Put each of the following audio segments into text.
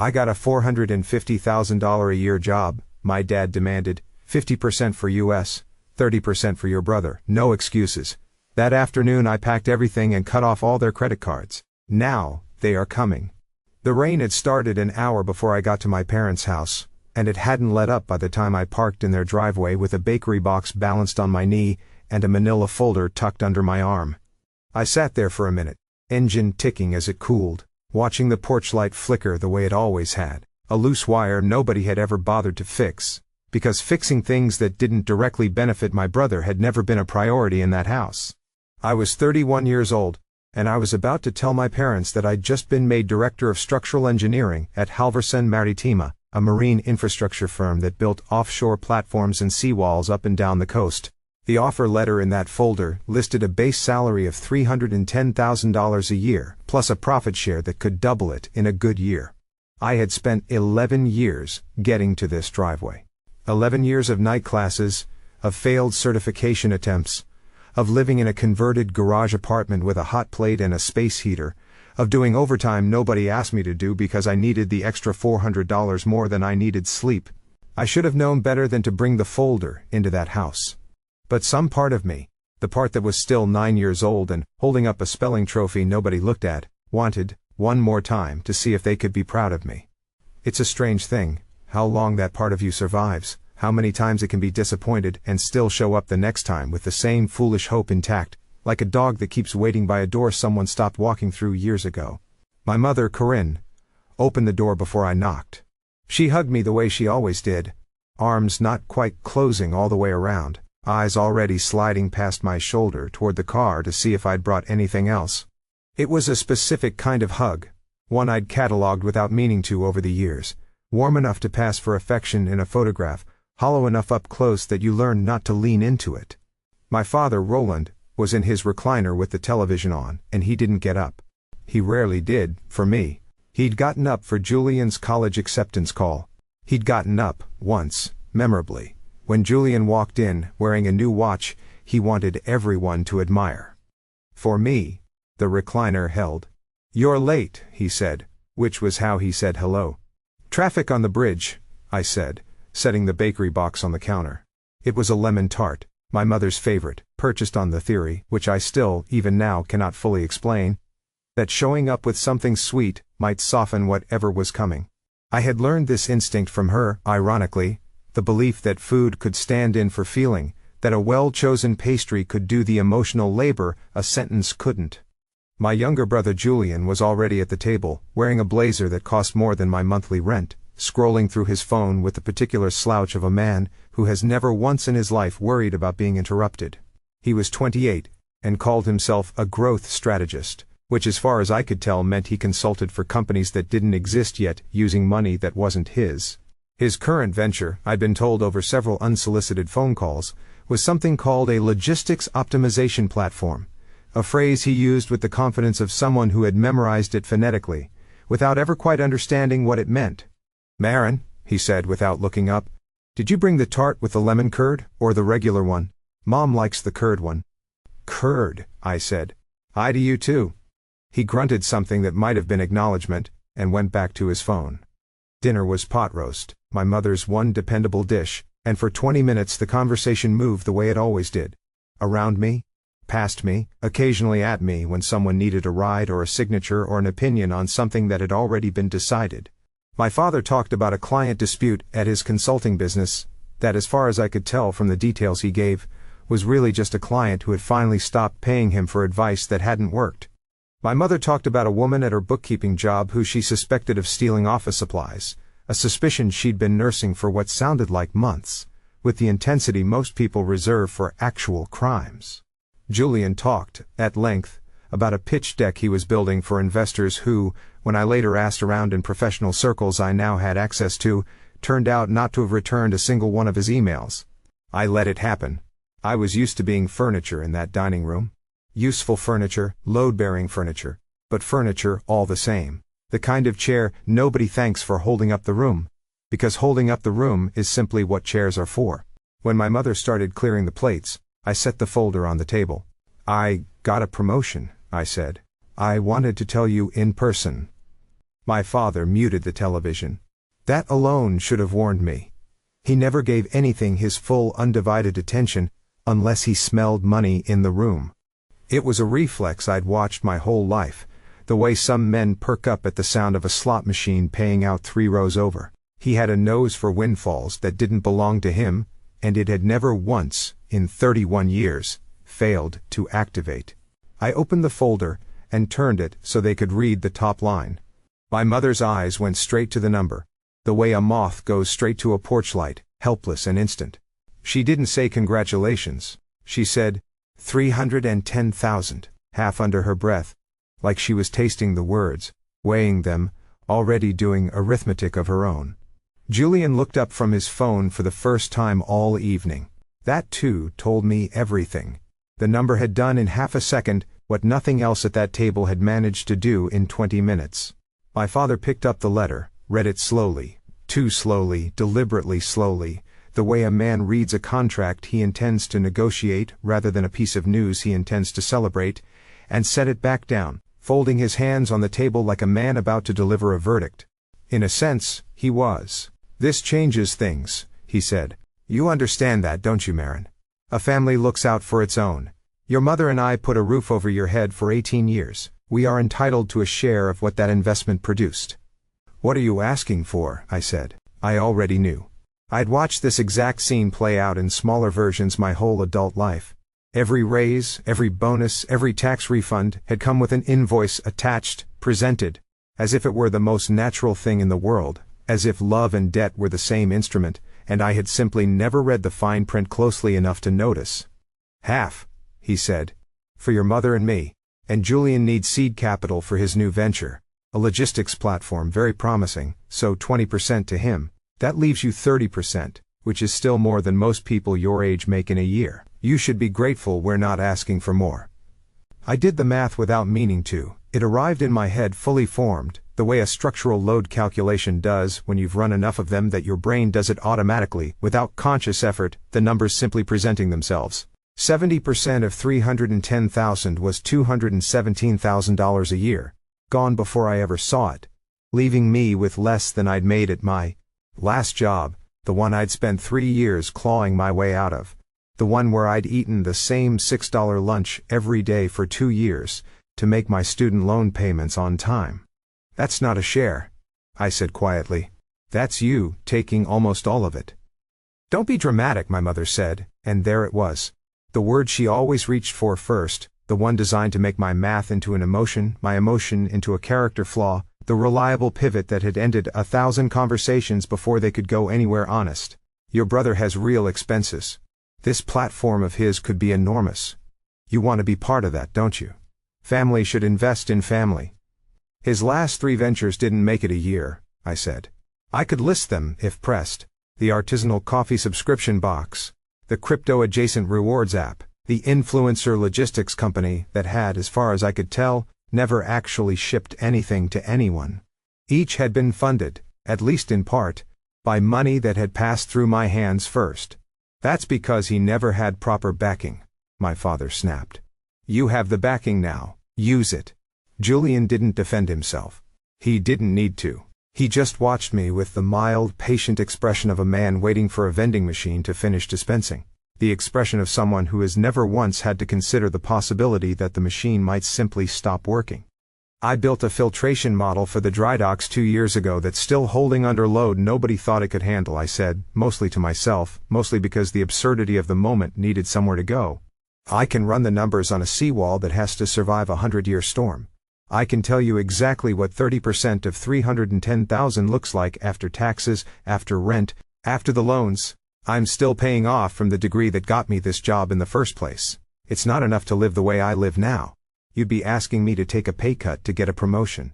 I got a $450,000 a year job, my dad demanded, 50% for US, 30% for your brother, no excuses. That afternoon I packed everything and cut off all their credit cards. Now, they are coming. The rain had started an hour before I got to my parents' house, and it hadn't let up by the time I parked in their driveway with a bakery box balanced on my knee and a manila folder tucked under my arm. I sat there for a minute, engine ticking as it cooled, watching the porch light flicker the way it always had, a loose wire nobody had ever bothered to fix, because fixing things that didn't directly benefit my brother had never been a priority in that house. I was 31 years old, and I was about to tell my parents that I'd just been made director of structural engineering at Halverson Maritima, a marine infrastructure firm that built offshore platforms and seawalls up and down the coast. The offer letter in that folder listed a base salary of $310,000 a year, plus a profit share that could double it in a good year. I had spent 11 years getting to this driveway. 11 years of night classes, of failed certification attempts, of living in a converted garage apartment with a hot plate and a space heater, of doing overtime nobody asked me to do because I needed the extra $400 more than I needed sleep. I should have known better than to bring the folder into that house. But some part of me, the part that was still 9 years old and holding up a spelling trophy nobody looked at, wanted, one more time, to see if they could be proud of me. It's a strange thing, how long that part of you survives, how many times it can be disappointed and still show up the next time with the same foolish hope intact, like a dog that keeps waiting by a door someone stopped walking through years ago. My mother, Corinne, opened the door before I knocked. She hugged me the way she always did, arms not quite closing all the way around, eyes already sliding past my shoulder toward the car to see if I'd brought anything else. It was a specific kind of hug, one I'd catalogued without meaning to over the years, warm enough to pass for affection in a photograph, hollow enough up close that you learn not to lean into it. My father, Roland, was in his recliner with the television on, and he didn't get up. He rarely did, for me. He'd gotten up for Julian's college acceptance call. He'd gotten up, once, memorably. When Julian walked in, wearing a new watch he wanted everyone to admire. For me, the recliner held. "You're late," he said, which was how he said hello. "Traffic on the bridge," I said, setting the bakery box on the counter. It was a lemon tart, my mother's favorite, purchased on the theory, which I still, even now, cannot fully explain, that showing up with something sweet might soften whatever was coming. I had learned this instinct from her, ironically, the belief that food could stand in for feeling, that a well-chosen pastry could do the emotional labor a sentence couldn't. My younger brother Julian was already at the table, wearing a blazer that cost more than my monthly rent, scrolling through his phone with the particular slouch of a man who has never once in his life worried about being interrupted. He was 28, and called himself a growth strategist, which as far as I could tell meant he consulted for companies that didn't exist yet, using money that wasn't his. His current venture, I'd been told over several unsolicited phone calls, was something called a logistics optimization platform, a phrase he used with the confidence of someone who had memorized it phonetically, without ever quite understanding what it meant. "Marin," he said without looking up, "did you bring the tart with the lemon curd, or the regular one? Mom likes the curd one." "Curd," I said. "Hi to you too." He grunted something that might have been acknowledgement, and went back to his phone. Dinner was pot roast, my mother's one dependable dish, and for 20 minutes the conversation moved the way it always did. Around me, past me, occasionally at me when someone needed a ride or a signature or an opinion on something that had already been decided. My father talked about a client dispute at his consulting business, that as far as I could tell from the details he gave, was really just a client who had finally stopped paying him for advice that hadn't worked. My mother talked about a woman at her bookkeeping job who she suspected of stealing office supplies, a suspicion she'd been nursing for what sounded like months, with the intensity most people reserve for actual crimes. Julian talked, at length, about a pitch deck he was building for investors who, when I later asked around in professional circles I now had access to, turned out not to have returned a single one of his emails. I let it happen. I was used to being furniture in that dining room. Useful furniture, load-bearing furniture, but furniture all the same. The kind of chair nobody thanks for holding up the room, because holding up the room is simply what chairs are for. When my mother started clearing the plates, I set the folder on the table. "I got a promotion," I said. "I wanted to tell you in person." My father muted the television. That alone should have warned me. He never gave anything his full undivided attention, unless he smelled money in the room. It was a reflex I'd watched my whole life, the way some men perk up at the sound of a slot machine paying out 3 rows over. He had a nose for windfalls that didn't belong to him, and it had never once, in 31 years, failed to activate. I opened the folder and turned it so they could read the top line. My mother's eyes went straight to the number, the way a moth goes straight to a porch light, helpless and instant. She didn't say congratulations. She said, 310,000, half under her breath, like she was tasting the words, weighing them, already doing arithmetic of her own. Julian looked up from his phone for the first time all evening. That too told me everything. The number had done in half a second what nothing else at that table had managed to do in 20 minutes. My father picked up the letter, read it slowly, too slowly, deliberately slowly, the way a man reads a contract he intends to negotiate rather than a piece of news he intends to celebrate, and set it back down, folding his hands on the table like a man about to deliver a verdict. In a sense, he was. "This changes things," he said. "You understand that, don't you, Marin? A family looks out for its own. Your mother and I put a roof over your head for 18 years. We are entitled to a share of what that investment produced." "What are you asking for?" I said. I already knew. I'd watched this exact scene play out in smaller versions my whole adult life. Every raise, every bonus, every tax refund had come with an invoice attached, presented, as if it were the most natural thing in the world, as if love and debt were the same instrument, and I had simply never read the fine print closely enough to notice. "Half," he said, "for your mother and me. And Julian needs seed capital for his new venture, a logistics platform very promising, so 20% to him. That leaves you 30%, which is still more than most people your age make in a year. You should be grateful we're not asking for more." I did the math without meaning to. It arrived in my head fully formed, the way a structural load calculation does when you've run enough of them that your brain does it automatically, without conscious effort, the numbers simply presenting themselves. 70% of 310,000 was $217,000 a year, gone before I ever saw it, leaving me with less than I'd made at my last job, the one I'd spent 3 years clawing my way out of, the one where I'd eaten the same $6 lunch every day for 2 years, to make my student loan payments on time. "That's not a share," I said quietly. "That's you taking almost all of it." "Don't be dramatic," my mother said, and there it was. The word she always reached for first, the one designed to make my math into an emotion, my emotion into a character flaw, the reliable pivot that had ended 1,000 conversations before they could go anywhere honest. "Your brother has real expenses. This platform of his could be enormous. You want to be part of that, don't you? Family should invest in family." "His last 3 ventures didn't make it a year," I said. I could list them, if pressed. The artisanal coffee subscription box, the crypto-adjacent rewards app, the influencer logistics company that had, as far as I could tell, never actually shipped anything to anyone. Each had been funded, at least in part, by money that had passed through my hands first. "That's because he never had proper backing," my father snapped. "You have the backing now, use it." Julian didn't defend himself. He didn't need to. He just watched me with the mild, patient expression of a man waiting for a vending machine to finish dispensing. The expression of someone who has never once had to consider the possibility that the machine might simply stop working. "I built a filtration model for the dry docks 2 years ago that's still holding under load nobody thought it could handle," I said, mostly to myself, mostly because the absurdity of the moment needed somewhere to go. "I can run the numbers on a seawall that has to survive a 100-year storm. I can tell you exactly what 30% of 310,000 looks like after taxes, after rent, after the loans I'm still paying off from the degree that got me this job in the first place. It's not enough to live the way I live now. You'd be asking me to take a pay cut to get a promotion."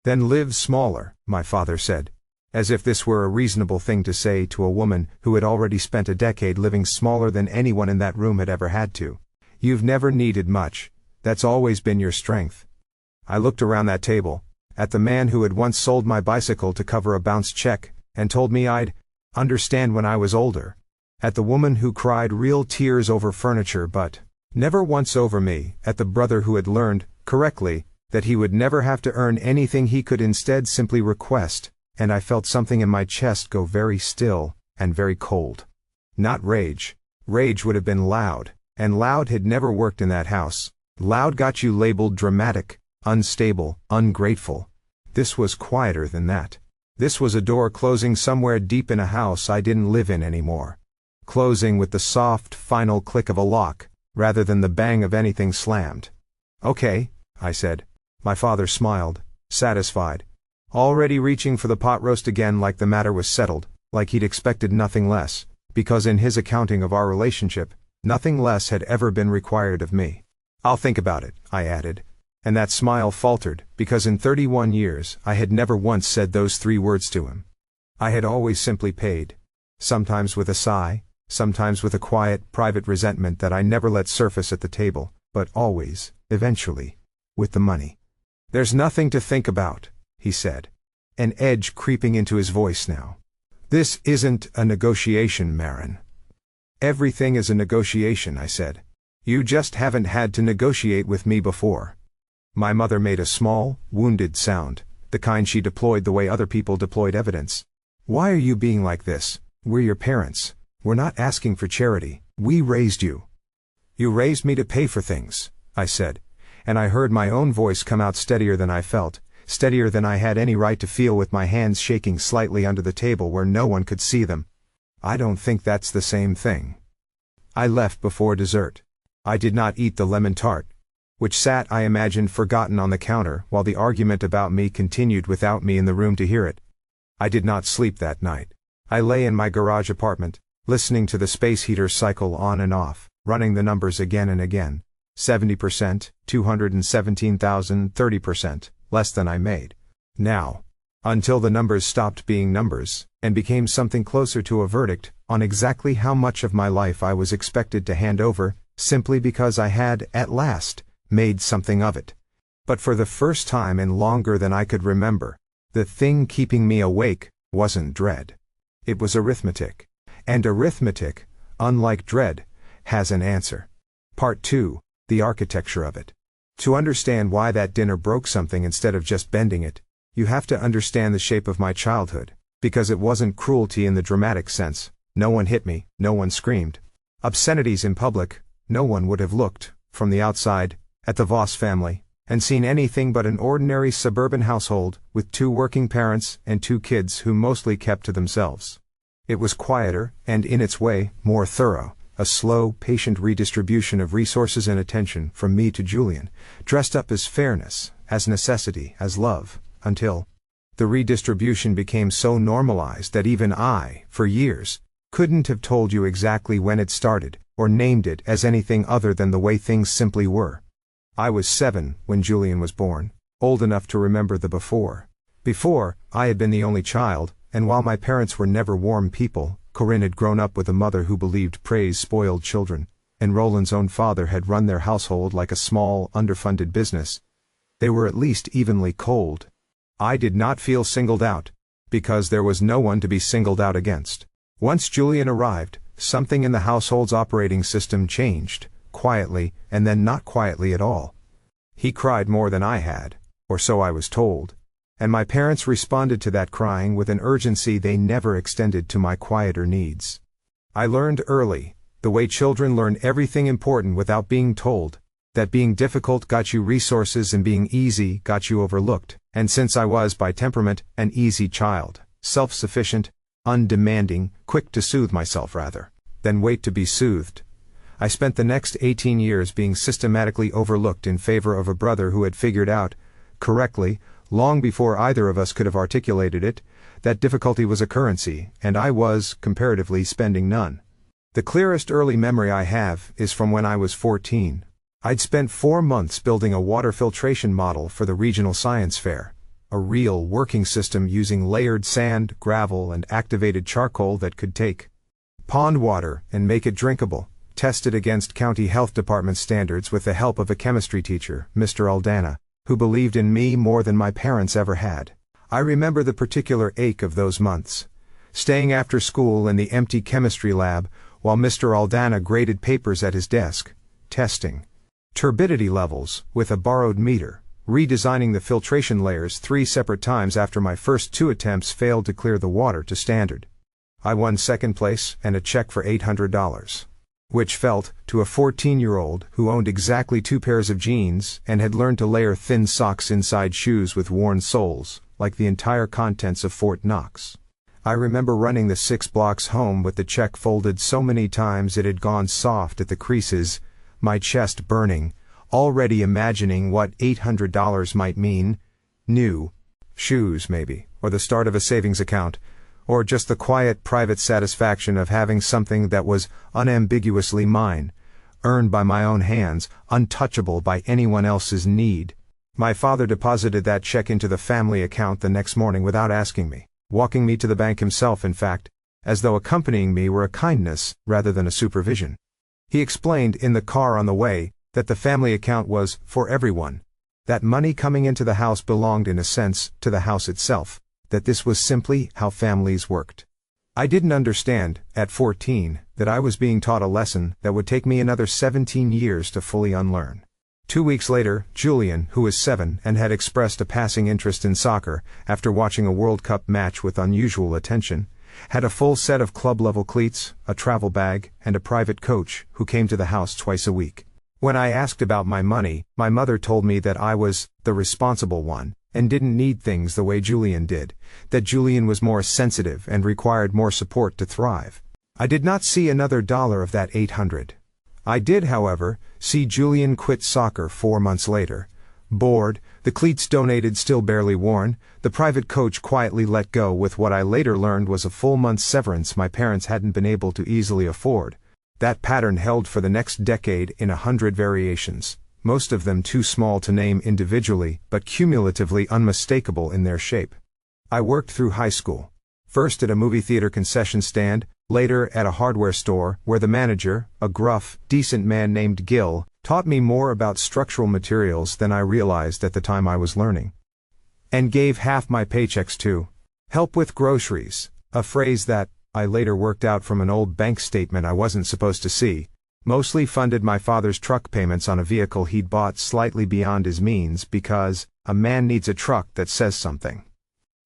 "Then live smaller," my father said, as if this were a reasonable thing to say to a woman who had already spent a decade living smaller than anyone in that room had ever had to. "You've never needed much. That's always been your strength." I looked around that table, at the man who had once sold my bicycle to cover a bounced check, and told me I'd understand when I was older, at the woman who cried real tears over furniture but never once over me, at the brother who had learned, correctly, that he would never have to earn anything, he could instead simply request, and I felt something in my chest go very still and very cold. Not rage. Rage would have been loud, and loud had never worked in that house. Loud got you labeled dramatic, unstable, ungrateful. This was quieter than that. This was a door closing somewhere deep in a house I didn't live in anymore. Closing with the soft, final click of a lock, rather than the bang of anything slammed. "Okay," I said. My father smiled, satisfied, already reaching for the pot roast again, like the matter was settled, like he'd expected nothing less, because in his accounting of our relationship, nothing less had ever been required of me. "I'll think about it," I added, and that smile faltered, because in 31 years I had never once said those 3 words to him. I had always simply paid, sometimes with a sigh, sometimes with a quiet, private resentment that I never let surface at the table, but always, eventually, with the money. "There's nothing to think about," he said, an edge creeping into his voice now. "This isn't a negotiation, Marin." "Everything is a negotiation," I said. "You just haven't had to negotiate with me before." My mother made a small, wounded sound, the kind she deployed the way other people deployed evidence. "Why are you being like this? We're your parents. We're not asking for charity. We raised you." "You raised me to pay for things," I said, and I heard my own voice come out steadier than I felt, steadier than I had any right to feel, with my hands shaking slightly under the table where no one could see them. "I don't think that's the same thing." I left before dessert. I did not eat the lemon tart, which sat, I imagined, forgotten on the counter, while the argument about me continued without me in the room to hear it. I did not sleep that night. I lay in my garage apartment, listening to the space heater cycle on and off, running the numbers again and again. 70%, 217,000, 30%, less than I made. Now. Until the numbers stopped being numbers, and became something closer to a verdict on exactly how much of my life I was expected to hand over, simply because I had, at last, made something of it. But for the first time in longer than I could remember, the thing keeping me awake wasn't dread. It was arithmetic. And arithmetic, unlike dread, has an answer. Part 2, the architecture of it. To understand why that dinner broke something instead of just bending it, you have to understand the shape of my childhood, because it wasn't cruelty in the dramatic sense. No one hit me, no one screamed. Obscenities in public, no one would have looked, from the outside, at the Voss family, and seen anything but an ordinary suburban household, with 2 working parents and 2 kids who mostly kept to themselves. It was quieter, and in its way, more thorough, a slow, patient redistribution of resources and attention from me to Julian, dressed up as fairness, as necessity, as love, until the redistribution became so normalized that even I, for years, couldn't have told you exactly when it started, or named it as anything other than the way things simply were. I was 7 when Julian was born, old enough to remember the before. Before, I had been the only child, and while my parents were never warm people, Corinne had grown up with a mother who believed praise spoiled children, and Roland's own father had run their household like a small, underfunded business. They were at least evenly cold. I did not feel singled out, because there was no one to be singled out against. Once Julian arrived, something in the household's operating system changed, quietly, and then not quietly at all. He cried more than I had, or so I was told, and my parents responded to that crying with an urgency they never extended to my quieter needs. I learned early, the way children learn everything important without being told, that being difficult got you resources and being easy got you overlooked, and since I was by temperament an easy child, self-sufficient, undemanding, quick to soothe myself rather than wait to be soothed, I spent the next 18 years being systematically overlooked in favor of a brother who had figured out, correctly, long before either of us could have articulated it, that difficulty was a currency, and I was, comparatively, spending none. The clearest early memory I have is from when I was 14. I'd spent 4 months building a water filtration model for the regional science fair, a real working system using layered sand, gravel, and activated charcoal that could take pond water and make it drinkable, tested against county health department standards with the help of a chemistry teacher, Mr. Aldana, who believed in me more than my parents ever had. I remember the particular ache of those months, staying after school in the empty chemistry lab while Mr. Aldana graded papers at his desk, testing turbidity levels with a borrowed meter, redesigning the filtration layers 3 separate times after my first 2 attempts failed to clear the water to standard. I won second place and a check for $800. Which felt, to a 14-year-old who owned exactly 2 pairs of jeans and had learned to layer thin socks inside shoes with worn soles, like the entire contents of Fort Knox. I remember running the 6 blocks home with the check folded so many times it had gone soft at the creases, my chest burning, already imagining what $800 might mean. New shoes, maybe, or the start of a savings account, or just the quiet private satisfaction of having something that was unambiguously mine, earned by my own hands, untouchable by anyone else's need. My father deposited that check into the family account the next morning without asking me, walking me to the bank himself, in fact, as though accompanying me were a kindness rather than a supervision. He explained in the car on the way that the family account was for everyone, that money coming into the house belonged in a sense to the house itself, that this was simply how families worked. I didn't understand, at 14, that I was being taught a lesson that would take me another 17 years to fully unlearn. 2 weeks later, Julian, who was 7 and had expressed a passing interest in soccer after watching a World Cup match with unusual attention, had a full set of club-level cleats, a travel bag, and a private coach who came to the house twice a week. When I asked about my money, my mother told me that I was the responsible one, and didn't need things the way Julian did, that Julian was more sensitive and required more support to thrive. I did not see another dollar of that $800. I did, however, see Julian quit soccer 4 months later. Bored, the cleats donated still barely worn, the private coach quietly let go with what I later learned was a full month's severance my parents hadn't been able to easily afford. That pattern held for the next decade in 100 variations, most of them too small to name individually but cumulatively unmistakable in their shape. I worked through high school. First at a movie theater concession stand, later at a hardware store where the manager, a gruff, decent man named Gil, taught me more about structural materials than I realized at the time I was learning. And gave half my paychecks to help with groceries, a phrase that, I later worked out from an old bank statement I wasn't supposed to see, mostly funded my father's truck payments on a vehicle he'd bought slightly beyond his means because a man needs a truck that says something.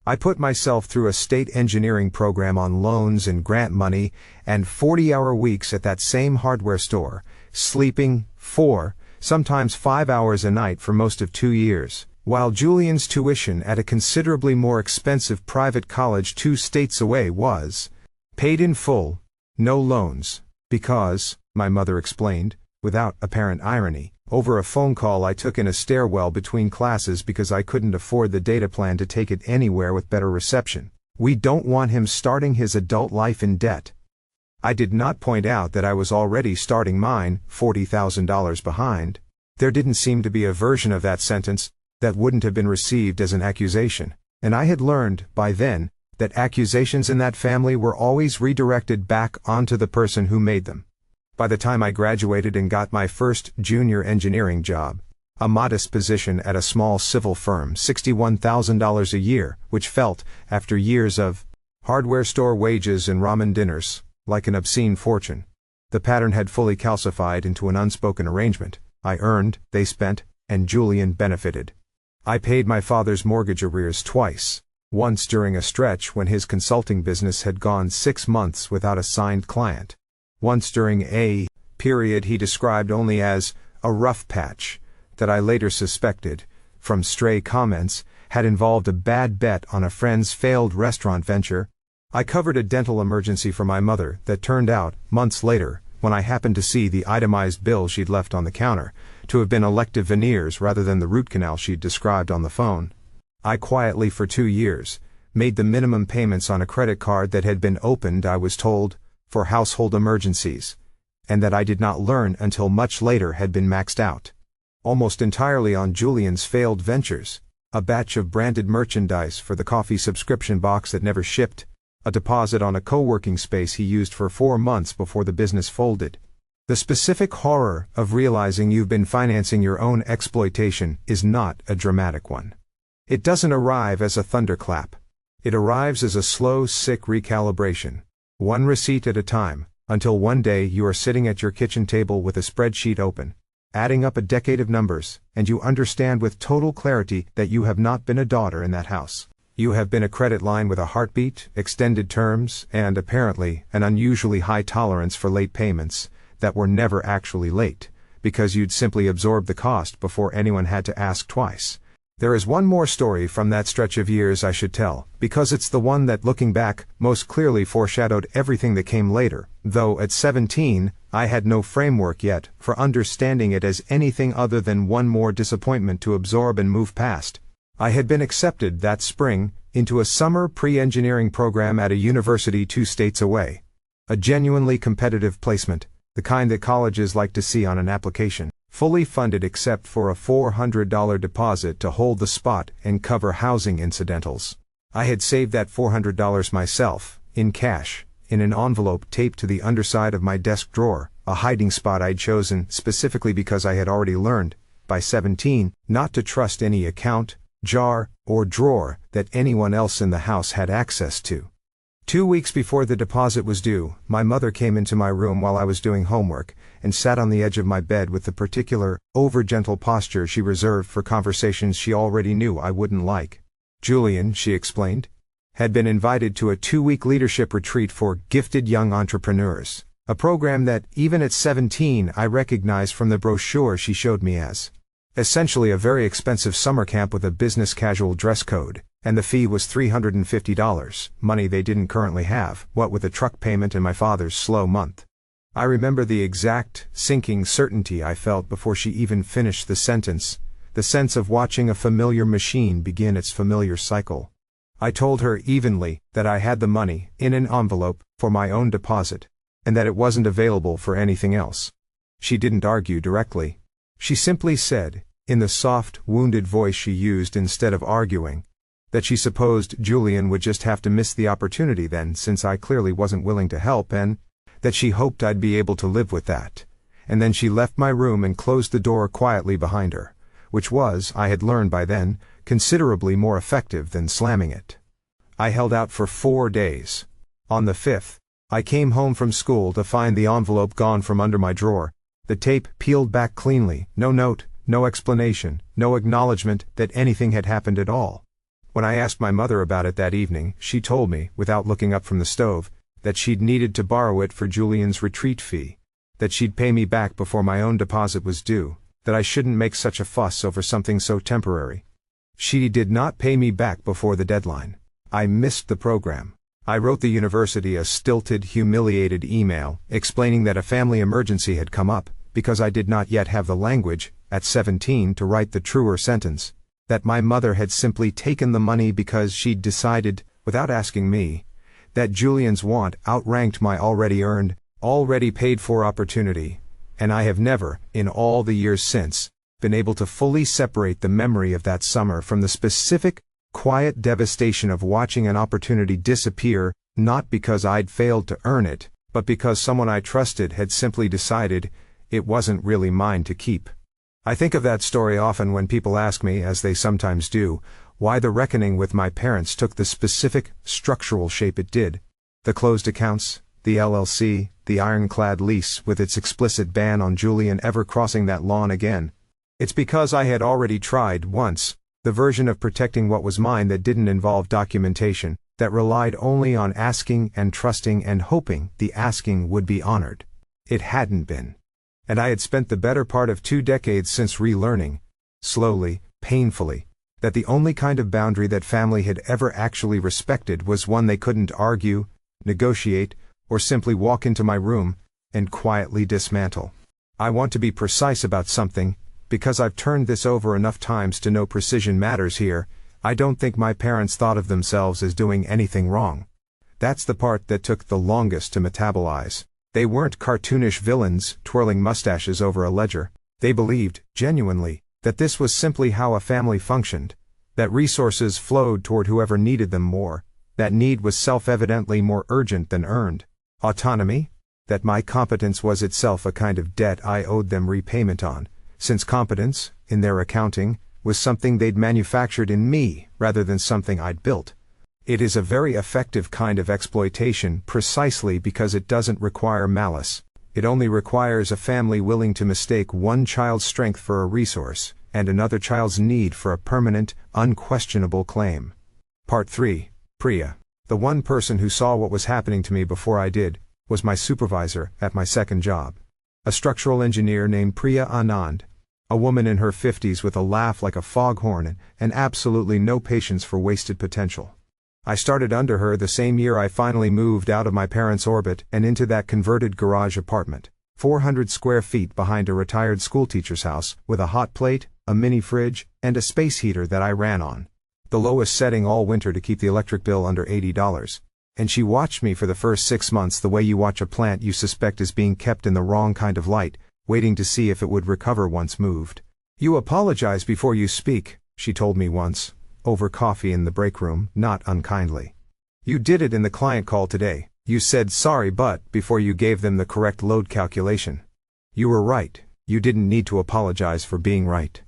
I put myself through a state engineering program on loans and grant money and 40-hour weeks at that same hardware store, sleeping 4, sometimes 5 hours a night for most of 2 years, while Julian's tuition at a considerably more expensive private college 2 states away was paid in full, no loans, because, my mother explained, without apparent irony, over a phone call I took in a stairwell between classes because I couldn't afford the data plan to take it anywhere with better reception. We don't want him starting his adult life in debt. I did not point out that I was already starting mine, $40,000 behind. There didn't seem to be a version of that sentence that wouldn't have been received as an accusation, and I had learned, by then, that accusations in that family were always redirected back onto the person who made them. By the time I graduated and got my first junior engineering job, a modest position at a small civil firm, $61,000 a year, which felt, after years of hardware store wages and ramen dinners, like an obscene fortune. The pattern had fully calcified into an unspoken arrangement. I earned, they spent, and Julian benefited. I paid my father's mortgage arrears twice. Once during a stretch when his consulting business had gone 6 months without a signed client. Once during a period he described only as a rough patch, that I later suspected, from stray comments, had involved a bad bet on a friend's failed restaurant venture. I covered a dental emergency for my mother that turned out, months later, when I happened to see the itemized bill she'd left on the counter, to have been elective veneers rather than the root canal she'd described on the phone. I quietly for 2 years made the minimum payments on a credit card that had been opened, I was told, for household emergencies, and that I did not learn until much later had been maxed out. Almost entirely on Julian's failed ventures, a batch of branded merchandise for the coffee subscription box that never shipped, a deposit on a co-working space he used for 4 months before the business folded. The specific horror of realizing you've been financing your own exploitation is not a dramatic one. It doesn't arrive as a thunderclap. It arrives as a slow, sick recalibration, one receipt at a time, until one day you are sitting at your kitchen table with a spreadsheet open, adding up a decade of numbers, and you understand with total clarity that you have not been a daughter in that house. You have been a credit line with a heartbeat, extended terms, and apparently an unusually high tolerance for late payments that were never actually late, because you'd simply absorbed the cost before anyone had to ask twice. There is one more story from that stretch of years I should tell, because it's the one that, looking back, most clearly foreshadowed everything that came later, though at 17, I had no framework yet for understanding it as anything other than one more disappointment to absorb and move past. I had been accepted that spring into a summer pre-engineering program at a university 2 states away. A genuinely competitive placement, the kind that colleges like to see on an application. Fully funded except for a $400 deposit to hold the spot and cover housing incidentals. I had saved that $400 myself, in cash, in an envelope taped to the underside of my desk drawer, a hiding spot I'd chosen specifically because I had already learned, by 17, not to trust any account, jar, or drawer that anyone else in the house had access to. 2 weeks before the deposit was due, my mother came into my room while I was doing homework, and sat on the edge of my bed with the particular, over-gentle posture she reserved for conversations she already knew I wouldn't like. Julian, she explained, had been invited to a 2-week leadership retreat for gifted young entrepreneurs, a program that, even at 17, I recognized from the brochure she showed me as essentially a very expensive summer camp with a business casual dress code, and the fee was $350, money they didn't currently have, what with a truck payment and my father's slow month. I remember the exact, sinking certainty I felt before she even finished the sentence, the sense of watching a familiar machine begin its familiar cycle. I told her evenly that I had the money, in an envelope, for my own deposit, and that it wasn't available for anything else. She didn't argue directly. She simply said, in the soft, wounded voice she used instead of arguing, that she supposed Julian would just have to miss the opportunity then, since I clearly wasn't willing to help, and that she hoped I'd be able to live with that. And then she left my room and closed the door quietly behind her, which was, I had learned by then, considerably more effective than slamming it. I held out for 4 days. On the 5th, I came home from school to find the envelope gone from under my drawer, the tape peeled back cleanly, no note, no explanation, no acknowledgement that anything had happened at all. When I asked my mother about it that evening, she told me, without looking up from the stove, that she'd needed to borrow it for Julian's retreat fee, that she'd pay me back before my own deposit was due, that I shouldn't make such a fuss over something so temporary. She did not pay me back before the deadline. I missed the program. I wrote the university a stilted, humiliated email, explaining that a family emergency had come up, because I did not yet have the language, at 17, to write the truer sentence, that my mother had simply taken the money because she'd decided, without asking me, that Julian's want outranked my already earned, already paid for opportunity, and I have never, in all the years since, been able to fully separate the memory of that summer from the specific, quiet devastation of watching an opportunity disappear, not because I'd failed to earn it, but because someone I trusted had simply decided it wasn't really mine to keep. I think of that story often when people ask me, as they sometimes do, why the reckoning with my parents took the specific, structural shape it did. The closed accounts, the LLC, the ironclad lease with its explicit ban on Julian ever crossing that lawn again. It's because I had already tried once, the version of protecting what was mine that didn't involve documentation, that relied only on asking and trusting and hoping the asking would be honored. It hadn't been. And I had spent the better part of 2 decades since relearning, slowly, painfully, that the only kind of boundary that family had ever actually respected was one they couldn't argue, negotiate, or simply walk into my room and quietly dismantle. I want to be precise about something, because I've turned this over enough times to know precision matters here. I don't think my parents thought of themselves as doing anything wrong. That's the part that took the longest to metabolize. They weren't cartoonish villains twirling mustaches over a ledger. They believed, genuinely, that this was simply how a family functioned, that resources flowed toward whoever needed them more, that need was self-evidently more urgent than earned. Autonomy? That my competence was itself a kind of debt I owed them repayment on, since competence, in their accounting, was something they'd manufactured in me rather than something I'd built. It is a very effective kind of exploitation precisely because it doesn't require malice, It only requires a family willing to mistake one child's strength for a resource, and another child's need for a permanent, unquestionable claim. Part 3. Priya. The one person who saw what was happening to me before I did, was my supervisor at my second job. A structural engineer named Priya Anand. A woman in her 50s with a laugh like a foghorn and absolutely no patience for wasted potential. I started under her the same year I finally moved out of my parents' orbit and into that converted garage apartment, 400 square feet behind a retired schoolteacher's house, with a hot plate, a mini fridge, and a space heater that I ran on. The lowest setting all winter to keep the electric bill under $80. And she watched me for the first 6 months the way you watch a plant you suspect is being kept in the wrong kind of light, waiting to see if it would recover once moved. "You apologize before you speak," she told me once, over coffee in the break room, not unkindly. "You did it in the client call today. You said sorry before you gave them the correct load calculation. You were right, you didn't need to apologize for being right."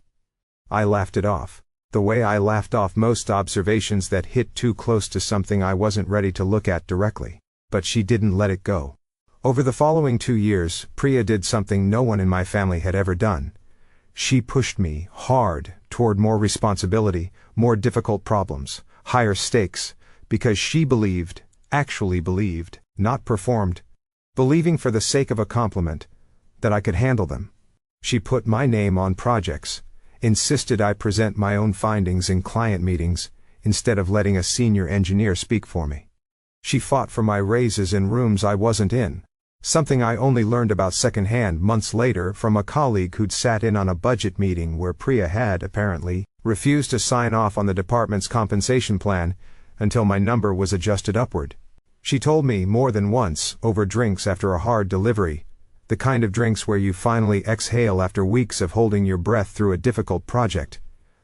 I laughed it off, the way I laughed off most observations that hit too close to something I wasn't ready to look at directly. But she didn't let it go. Over the following 2 years, Priya did something no one in my family had ever done. She pushed me hard toward more responsibility, more difficult problems, higher stakes, because she believed, actually believed, not performed, believing for the sake of a compliment, that I could handle them. She put my name on projects, insisted I present my own findings in client meetings, instead of letting a senior engineer speak for me. She fought for my raises in rooms I wasn't in, something I only learned about secondhand months later from a colleague who'd sat in on a budget meeting where Priya had, apparently, refused to sign off on the department's compensation plan until my number was adjusted upward. She told me more than once, over drinks after a hard delivery, the kind of drinks where you finally exhale after weeks of holding your breath through a difficult project,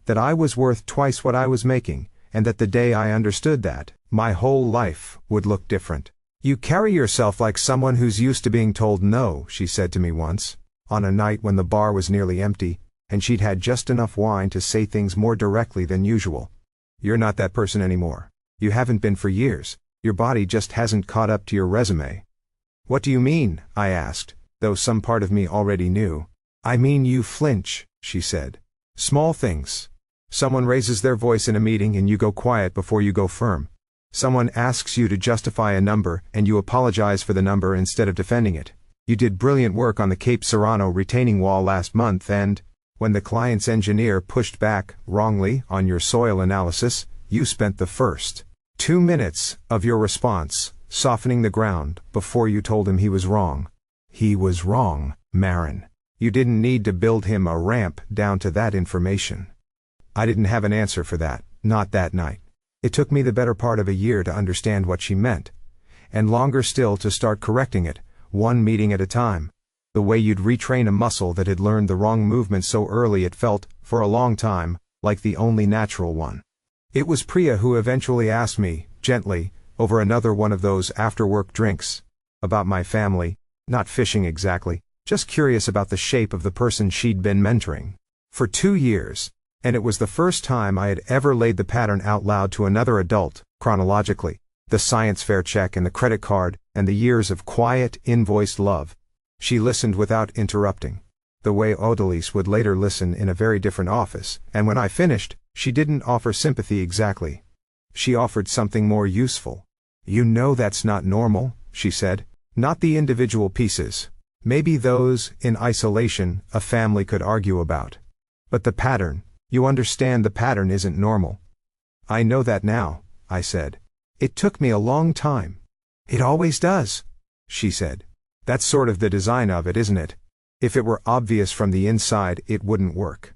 that I was worth twice what I was making, and that the day I understood that, my whole life would look different. "You carry yourself like someone who's used to being told no," she said to me once, on a night when the bar was nearly empty, and she'd had just enough wine to say things more directly than usual. "You're not that person anymore. You haven't been for years. Your body just hasn't caught up to your resume." "What do you mean?" I asked, though some part of me already knew. "I mean you flinch," she said. "Small things. Someone raises their voice in a meeting and you go quiet before you go firm. Someone asks you to justify a number and you apologize for the number instead of defending it. You did brilliant work on the Cape Serrano retaining wall last month and, when the client's engineer pushed back, wrongly, on your soil analysis, you spent the first 2 minutes of your response softening the ground before you told him he was wrong. He was wrong, Marin. You didn't need to build him a ramp down to that information. I didn't have an answer for that, not that night. It took me the better part of a year to understand what she meant, and longer still to start correcting it, one meeting at a time. The way you'd retrain a muscle that had learned the wrong movement so early it felt, for a long time, like the only natural one. It was Priya who eventually asked me, gently, over another one of those after-work drinks, about my family, not fishing exactly, just curious about the shape of the person she'd been mentoring. For 2 years. And it was the first time I had ever laid the pattern out loud to another adult, chronologically, the science fair check and the credit card, and the years of quiet, invoiced love. She listened without interrupting, the way Odalise would later listen in a very different office, and when I finished, she didn't offer sympathy exactly. She offered something more useful. "You know that's not normal," she said. "Not the individual pieces. Maybe those, in isolation, a family could argue about. But the pattern. You understand the pattern isn't normal." "I know that now," I said. "It took me a long time." "It always does," she said. "That's sort of the design of it, isn't it? If it were obvious from the inside, it wouldn't work."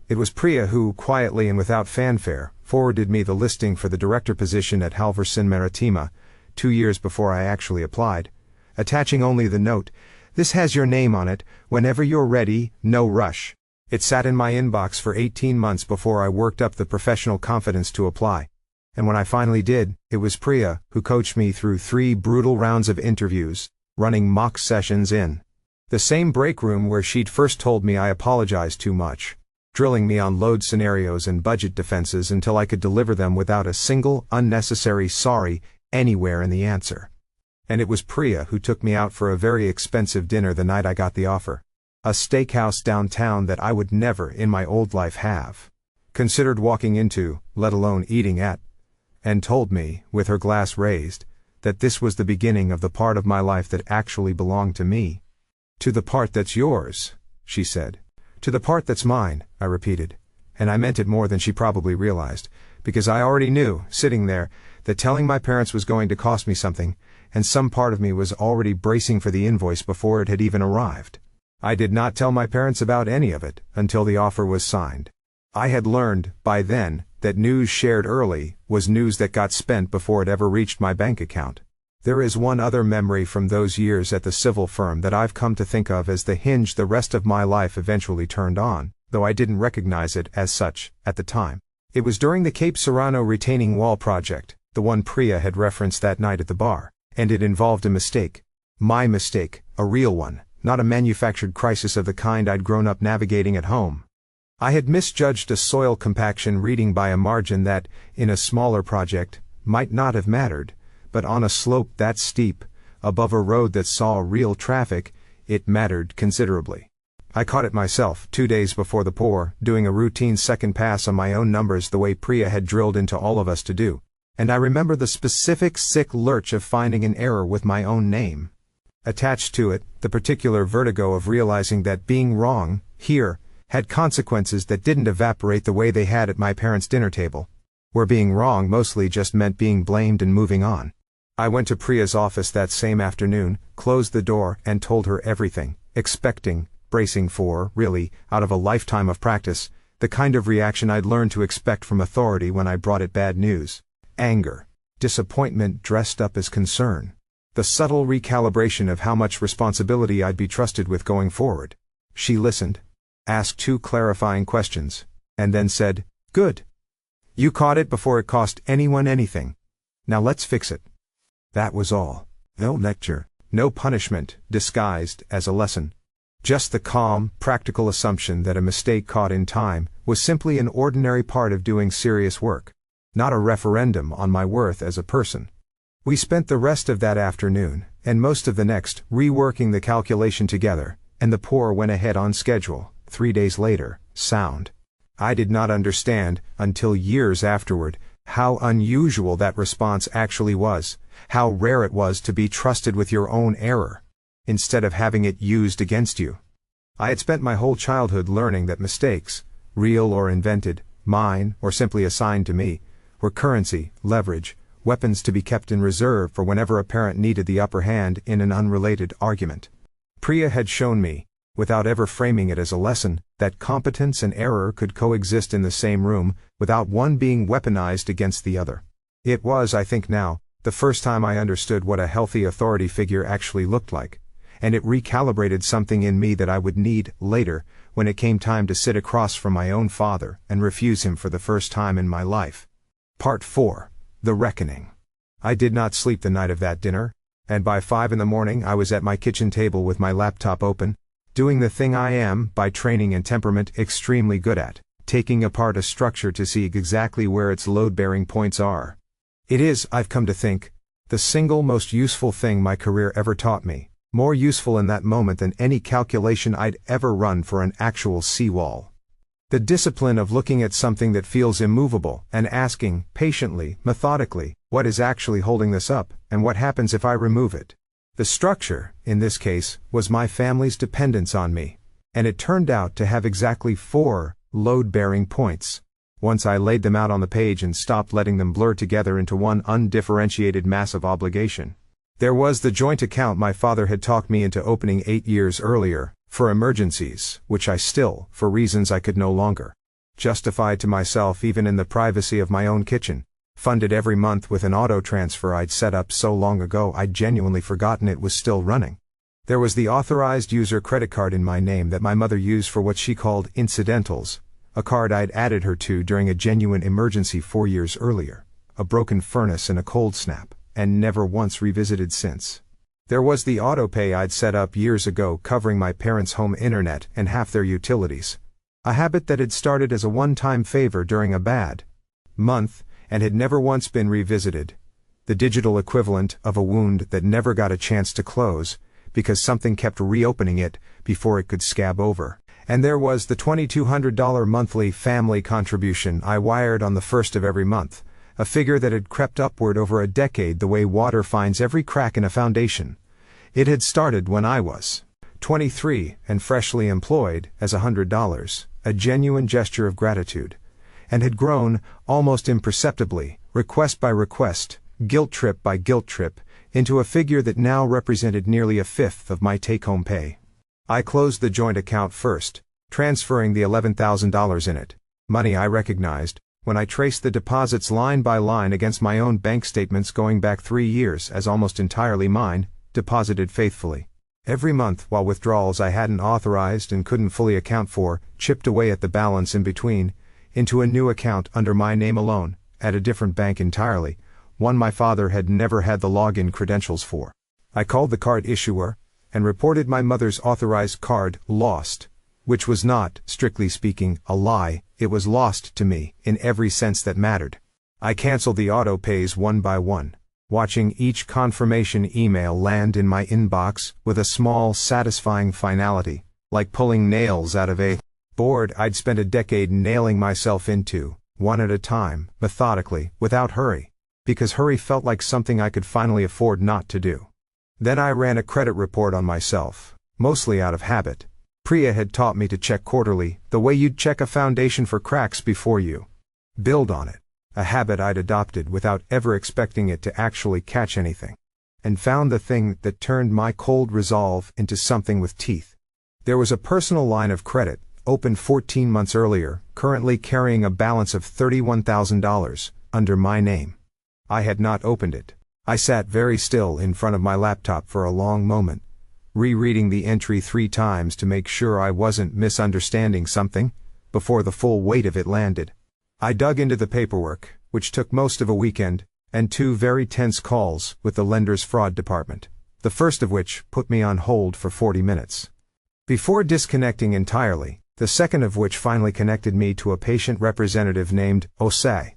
It was Priya who, quietly and without fanfare, forwarded me the listing for the director position at Halvorsen Maritima, 2 years before I actually applied, attaching only the note, "This has your name on it, whenever you're ready, no rush." It sat in my inbox for 18 months before I worked up the professional confidence to apply. And when I finally did, it was Priya who coached me through 3 brutal rounds of interviews, running mock sessions in the same break room where she'd first told me I apologized too much, drilling me on load scenarios and budget defenses until I could deliver them without a single unnecessary sorry anywhere in the answer. And it was Priya who took me out for a very expensive dinner the night I got the offer. A steakhouse downtown that I would never in my old life have considered walking into, let alone eating at, and told me, with her glass raised, that this was the beginning of the part of my life that actually belonged to me. "To the part that's yours," she said. "To the part that's mine," I repeated, and I meant it more than she probably realized, because I already knew, sitting there, that telling my parents was going to cost me something, and some part of me was already bracing for the invoice before it had even arrived. I did not tell my parents about any of it until the offer was signed. I had learned, by then, that news shared early was news that got spent before it ever reached my bank account. There is one other memory from those years at the civil firm that I've come to think of as the hinge the rest of my life eventually turned on, though I didn't recognize it as such at the time. It was during the Cape Serrano retaining wall project, the one Priya had referenced that night at the bar, and it involved a mistake. My mistake, a real one, not a manufactured crisis of the kind I'd grown up navigating at home. I had misjudged a soil compaction reading by a margin that, in a smaller project, might not have mattered, but on a slope that steep, above a road that saw real traffic, it mattered considerably. I caught it myself, 2 days before the pour, doing a routine second pass on my own numbers the way Priya had drilled into all of us to do, and I remember the specific sick lurch of finding an error with my own name. Attached to it, the particular vertigo of realizing that being wrong, here, had consequences that didn't evaporate the way they had at my parents' dinner table, where being wrong mostly just meant being blamed and moving on. I went to Priya's office that same afternoon, closed the door, and told her everything, expecting, bracing for, really, out of a lifetime of practice, the kind of reaction I'd learned to expect from authority when I brought it bad news. Anger. Disappointment dressed up as concern. The subtle recalibration of how much responsibility I'd be trusted with going forward. She listened, asked 2 clarifying questions, and then said, "Good. You caught it before it cost anyone anything. Now let's fix it." That was all. No lecture, no punishment, disguised as a lesson. Just the calm, practical assumption that a mistake caught in time was simply an ordinary part of doing serious work, not a referendum on my worth as a person. We spent the rest of that afternoon, and most of the next, reworking the calculation together, and the pour went ahead on schedule, 3 days later, sound. I did not understand, until years afterward, how unusual that response actually was, how rare it was to be trusted with your own error, instead of having it used against you. I had spent my whole childhood learning that mistakes, real or invented, mine or simply assigned to me, were currency, leverage, weapons to be kept in reserve for whenever a parent needed the upper hand in an unrelated argument. Priya had shown me, without ever framing it as a lesson, that competence and error could coexist in the same room, without one being weaponized against the other. It was, I think now, the first time I understood what a healthy authority figure actually looked like, and it recalibrated something in me that I would need later, when it came time to sit across from my own father and refuse him for the first time in my life. Part 4. The Reckoning. I did not sleep the night of that dinner, and by 5 in the morning I was at my kitchen table with my laptop open, doing the thing I am, by training and temperament, extremely good at, taking apart a structure to see exactly where its load-bearing points are. It is, I've come to think, the single most useful thing my career ever taught me, more useful in that moment than any calculation I'd ever run for an actual seawall. The discipline of looking at something that feels immovable and asking, patiently, methodically, what is actually holding this up, and what happens if I remove it? The structure, in this case, was my family's dependence on me, and it turned out to have exactly 4 load-bearing points. Once I laid them out on the page and stopped letting them blur together into one undifferentiated mass of obligation. There was the joint account my father had talked me into opening 8 years earlier, for emergencies, which I still, for reasons I could no longer justify to myself even in the privacy of my own kitchen, funded every month with an auto transfer I'd set up so long ago I'd genuinely forgotten it was still running. There was the authorized user credit card in my name that my mother used for what she called incidentals, a card I'd added her to during a genuine emergency 4 years earlier, a broken furnace and a cold snap, and never once revisited since. There was the autopay I'd set up years ago covering my parents' home internet and half their utilities, a habit that had started as a one-time favor during a bad month and had never once been revisited. the digital equivalent of a wound that never got a chance to close, because something kept reopening it before it could scab over. And there was the $2,200 monthly family contribution I wired on the first of every month, a figure that had crept upward over a decade the way water finds every crack in a foundation. It had started when I was 23 and freshly employed as $100, a genuine gesture of gratitude, and had grown, almost imperceptibly, request by request, guilt trip by guilt trip, into a figure that now represented nearly a fifth of my take-home pay. I closed the joint account first, transferring the $11,000 in it, money I recognized, when I traced the deposits line by line against my own bank statements going back 3 years as almost entirely mine, deposited faithfully. Every month, while withdrawals I hadn't authorized and couldn't fully account for chipped away at the balance in between, into a new account under my name alone, at a different bank entirely, one my father had never had the login credentials for. I called the card issuer, and reported my mother's authorized card lost, which was not, strictly speaking, a lie. It was lost to me, in every sense that mattered. I canceled the auto pays one by one, watching each confirmation email land in my inbox with a small, satisfying finality, like pulling nails out of a board I'd spent a decade nailing myself into, one at a time, methodically, without hurry, because hurry felt like something I could finally afford not to do. Then I ran a credit report on myself, mostly out of habit. Priya had taught me to check quarterly, the way you'd check a foundation for cracks before you build on it, a habit I'd adopted without ever expecting it to actually catch anything, and found the thing that turned my cold resolve into something with teeth. There was a personal line of credit, opened 14 months earlier, currently carrying a balance of $31,000, under my name. I had not opened it. I sat very still in front of my laptop for a long moment, rereading the entry 3 times to make sure I wasn't misunderstanding something, before the full weight of it landed. I dug into the paperwork, which took most of a weekend, and 2 very tense calls with the lender's fraud department, the first of which put me on hold for 40 minutes. Before disconnecting entirely, the second of which finally connected me to a patient representative named Osei,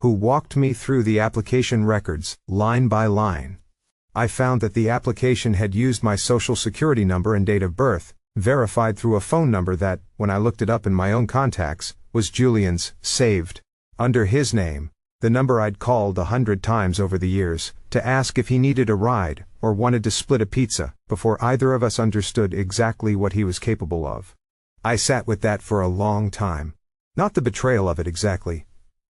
who walked me through the application records, line by line. I found that the application had used my social security number and date of birth, verified through a phone number that, when I looked it up in my own contacts, was Julian's, saved under his name, the number I'd called 100 times over the years, to ask if he needed a ride, or wanted to split a pizza, before either of us understood exactly what he was capable of. I sat with that for a long time. Not the betrayal of it exactly.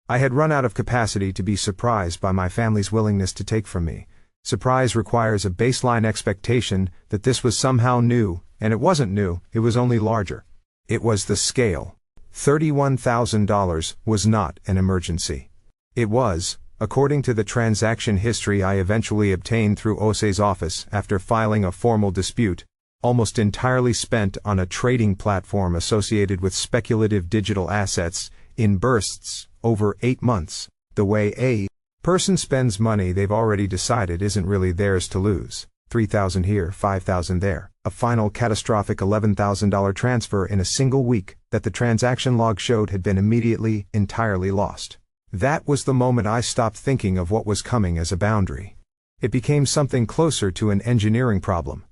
I had run out of capacity to be surprised by my family's willingness to take from me. Surprise requires a baseline expectation that this was somehow new, and it wasn't new, it was only larger. It was the scale. $31,000 was not an emergency. It was, according to the transaction history I eventually obtained through Osei's office after filing a formal dispute, almost entirely spent on a trading platform associated with speculative digital assets, in bursts, over 8 months, the way a person spends money they've already decided isn't really theirs to lose. $3,000 here, $5,000 there. A final catastrophic $11,000 transfer in a single week that the transaction log showed had been immediately, entirely lost. That was the moment I stopped thinking of what was coming as a boundary. It became something closer to an engineering problem.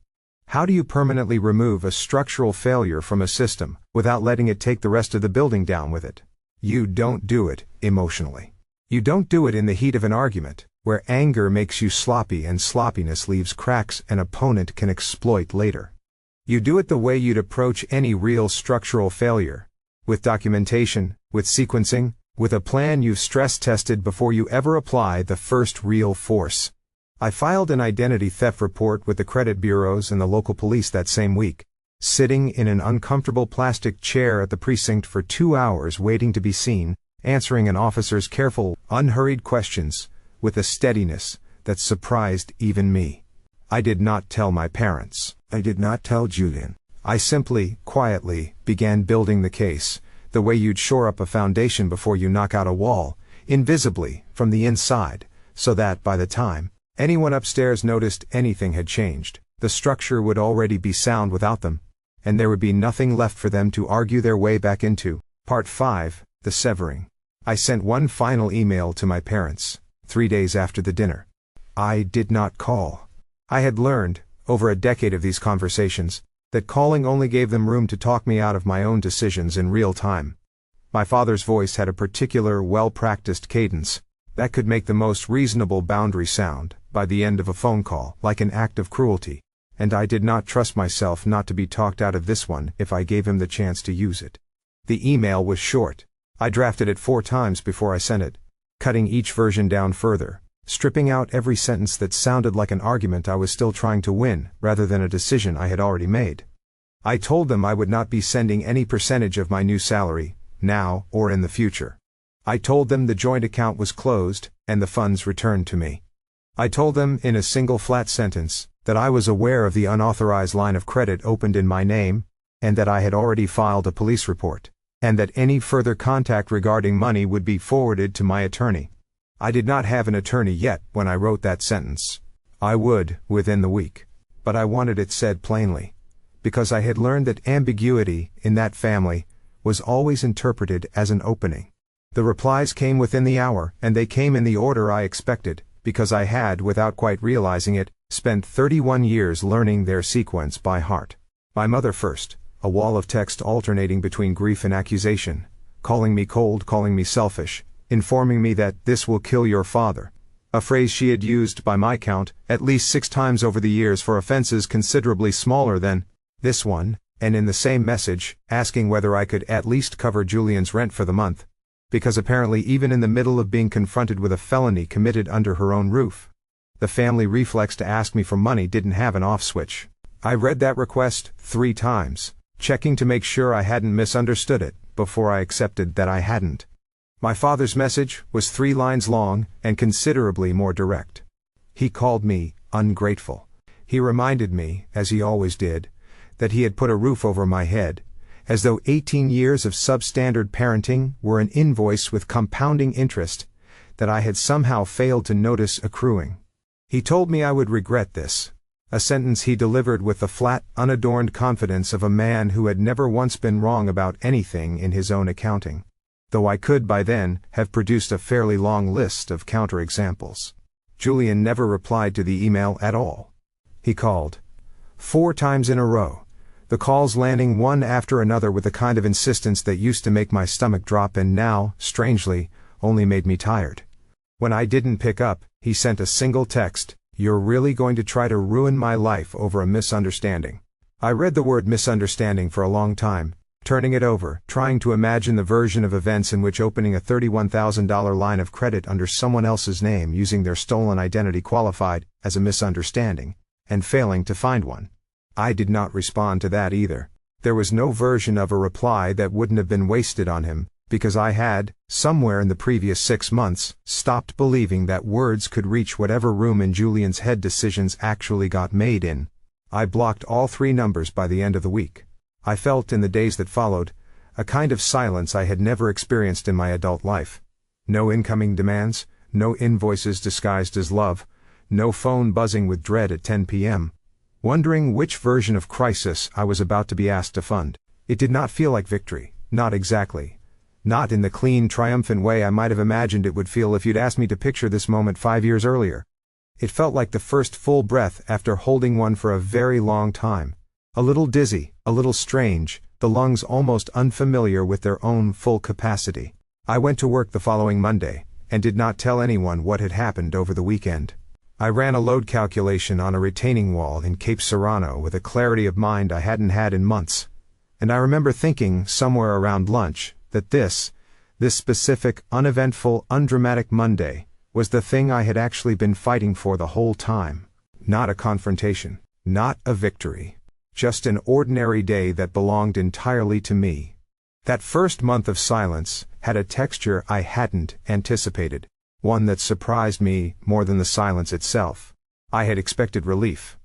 How do you permanently remove a structural failure from a system without letting it take the rest of the building down with it? You don't do it emotionally. You don't do it in the heat of an argument, where anger makes you sloppy and sloppiness leaves cracks an opponent can exploit later. You do it the way you'd approach any real structural failure, with documentation, with sequencing, with a plan you've stress-tested before you ever apply the first real force. I filed an identity theft report with the credit bureaus and the local police that same week, sitting in an uncomfortable plastic chair at the precinct for 2 hours waiting to be seen, answering an officer's careful, unhurried questions, with a steadiness that surprised even me. I did not tell my parents. I did not tell Julian. I simply, quietly, began building the case, the way you'd shore up a foundation before you knock out a wall, invisibly, from the inside, so that, by the time anyone upstairs noticed anything had changed, the structure would already be sound without them, and there would be nothing left for them to argue their way back into. Part 5, The Severing. I sent one final email to my parents, 3 days after the dinner. I did not call. I had learned, over a decade of these conversations, that calling only gave them room to talk me out of my own decisions in real time. My father's voice had a particular, well-practiced cadence that could make the most reasonable boundary sound, by the end of a phone call, like an act of cruelty, and I did not trust myself not to be talked out of this one if I gave him the chance to use it. The email was short. I drafted it 4 times before I sent it, cutting each version down further, stripping out every sentence that sounded like an argument I was still trying to win, rather than a decision I had already made. I told them I would not be sending any percentage of my new salary, now or in the future. I told them the joint account was closed, and the funds returned to me. I told them, in a single flat sentence, that I was aware of the unauthorized line of credit opened in my name, and that I had already filed a police report, and that any further contact regarding money would be forwarded to my attorney. I did not have an attorney yet when I wrote that sentence. I would, within the week. But I wanted it said plainly, because I had learned that ambiguity, in that family, was always interpreted as an opening. The replies came within the hour, and they came in the order I expected, because I had, without quite realizing it, spent 31 years learning their sequence by heart. My mother first, a wall of text alternating between grief and accusation, calling me cold, calling me selfish, informing me that this will kill your father, a phrase she had used, by my count, at least 6 times over the years for offenses considerably smaller than this one, and in the same message, asking whether I could at least cover Julian's rent for the month, because apparently even in the middle of being confronted with a felony committed under her own roof, the family reflex to ask me for money didn't have an off switch. I read that request 3 times, checking to make sure I hadn't misunderstood it, before I accepted that I hadn't. My father's message was 3 lines long, and considerably more direct. He called me ungrateful. He reminded me, as he always did, that he had put a roof over my head, as though 18 years of substandard parenting were an invoice with compounding interest that I had somehow failed to notice accruing. He told me I would regret this, a sentence he delivered with the flat, unadorned confidence of a man who had never once been wrong about anything in his own accounting, though I could by then have produced a fairly long list of counterexamples. Julian never replied to the email at all. He called 4 times in a row, the calls landing one after another with a kind of insistence that used to make my stomach drop and now, strangely, only made me tired. When I didn't pick up, he sent a single text: "You're really going to try to ruin my life over a misunderstanding." I read the word misunderstanding for a long time, turning it over, trying to imagine the version of events in which opening a $31,000 line of credit under someone else's name using their stolen identity qualified as a misunderstanding, and failing to find one. I did not respond to that either. There was no version of a reply that wouldn't have been wasted on him, because I had, somewhere in the previous 6 months, stopped believing that words could reach whatever room in Julian's head decisions actually got made in. I blocked all 3 numbers by the end of the week. I felt, in the days that followed, a kind of silence I had never experienced in my adult life. No incoming demands, no invoices disguised as love, no phone buzzing with dread at 10 p.m. Wondering which version of crisis I was about to be asked to fund. It did not feel like victory, not exactly. Not in the clean, triumphant way I might have imagined it would feel if you'd asked me to picture this moment 5 years earlier. It felt like the first full breath after holding one for a very long time. A little dizzy, a little strange, the lungs almost unfamiliar with their own full capacity. I went to work the following Monday, and did not tell anyone what had happened over the weekend. I ran a load calculation on a retaining wall in Cape Serrano with a clarity of mind I hadn't had in months. And I remember thinking, somewhere around lunch, that this specific, uneventful, undramatic Monday was the thing I had actually been fighting for the whole time. Not a confrontation. Not a victory. Just an ordinary day that belonged entirely to me. That first month of silence had a texture I hadn't anticipated. One that surprised me more than the silence itself. I had expected relief.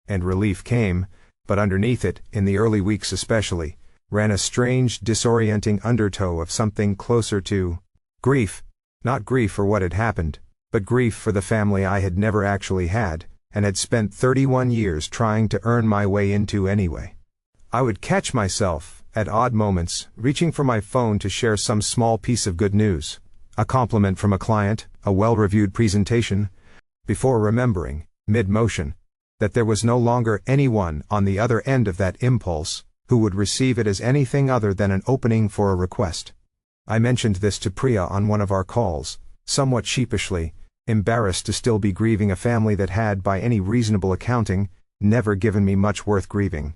And relief came, but underneath it, in the early weeks especially, ran a strange, disorienting undertow of something closer to grief. Not grief for what had happened, but grief for the family I had never actually had, and had spent 31 years trying to earn my way into anyway. I would catch myself, at odd moments, reaching for my phone to share some small piece of good news. A compliment from a client, a well-reviewed presentation, before remembering, mid-motion, that there was no longer anyone on the other end of that impulse who would receive it as anything other than an opening for a request. I mentioned this to Priya on one of our calls, somewhat sheepishly, embarrassed to still be grieving a family that had, by any reasonable accounting, never given me much worth grieving.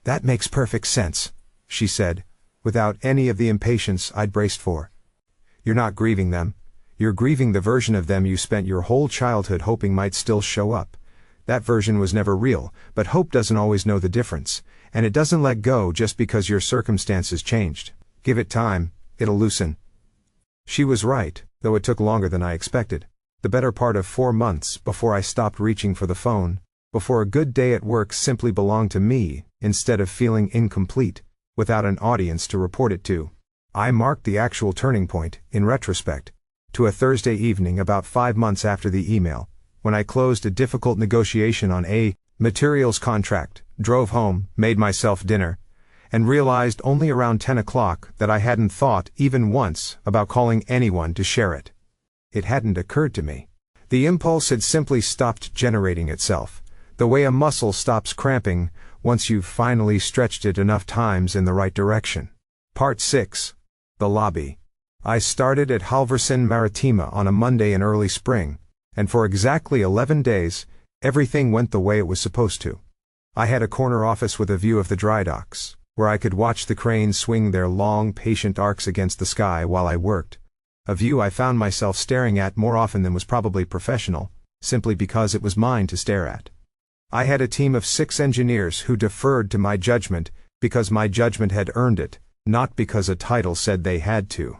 "That makes perfect sense," she said, without any of the impatience I'd braced for. "You're not grieving them. You're grieving the version of them you spent your whole childhood hoping might still show up. That version was never real, but hope doesn't always know the difference, and it doesn't let go just because your circumstances changed. Give it time, it'll loosen." She was right, though it took longer than I expected. The better part of 4 months before I stopped reaching for the phone, before a good day at work simply belonged to me, instead of feeling incomplete, without an audience to report it to. I marked the actual turning point, in retrospect, to a Thursday evening about 5 months after the email, when I closed a difficult negotiation on a materials contract, drove home, made myself dinner, and realized only around 10 o'clock that I hadn't thought even once about calling anyone to share it. It hadn't occurred to me. The impulse had simply stopped generating itself, the way a muscle stops cramping once you've finally stretched it enough times in the right direction. Part 6. The Lobby. I started at Halvorsen Maritima on a Monday in early spring, and for exactly 11 days, everything went the way it was supposed to. I had a corner office with a view of the dry docks, where I could watch the cranes swing their long, patient arcs against the sky while I worked, a view I found myself staring at more often than was probably professional, simply because it was mine to stare at. I had a team of 6 engineers who deferred to my judgment because my judgment had earned it, not because a title said they had to.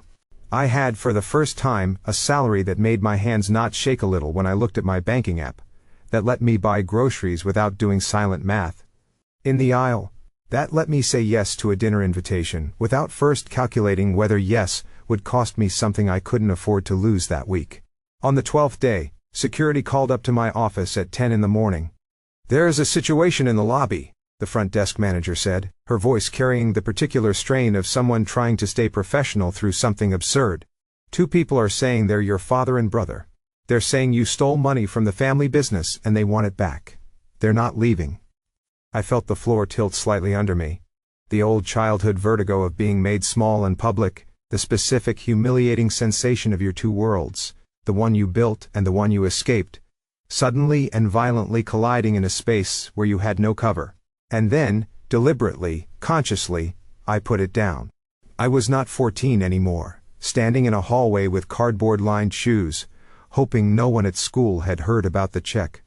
I had for the first time a salary that made my hands not shake a little when I looked at my banking app, that let me buy groceries without doing silent math in the aisle, that let me say yes to a dinner invitation without first calculating whether yes would cost me something I couldn't afford to lose that week. On the 12th day, security called up to my office at 10 in the morning. "There's a situation in the lobby," the front desk manager said, her voice carrying the particular strain of someone trying to stay professional through something absurd. "2 people are saying they're your father and brother. They're saying you stole money from the family business and they want it back. They're not leaving." I felt the floor tilt slightly under me. The old childhood vertigo of being made small in public, the specific humiliating sensation of your 2 worlds, the one you built and the one you escaped, suddenly and violently colliding in a space where you had no cover. And then, deliberately, consciously, I put it down. I was not 14 anymore, standing in a hallway with cardboard-lined shoes, hoping no one at school had heard about the check.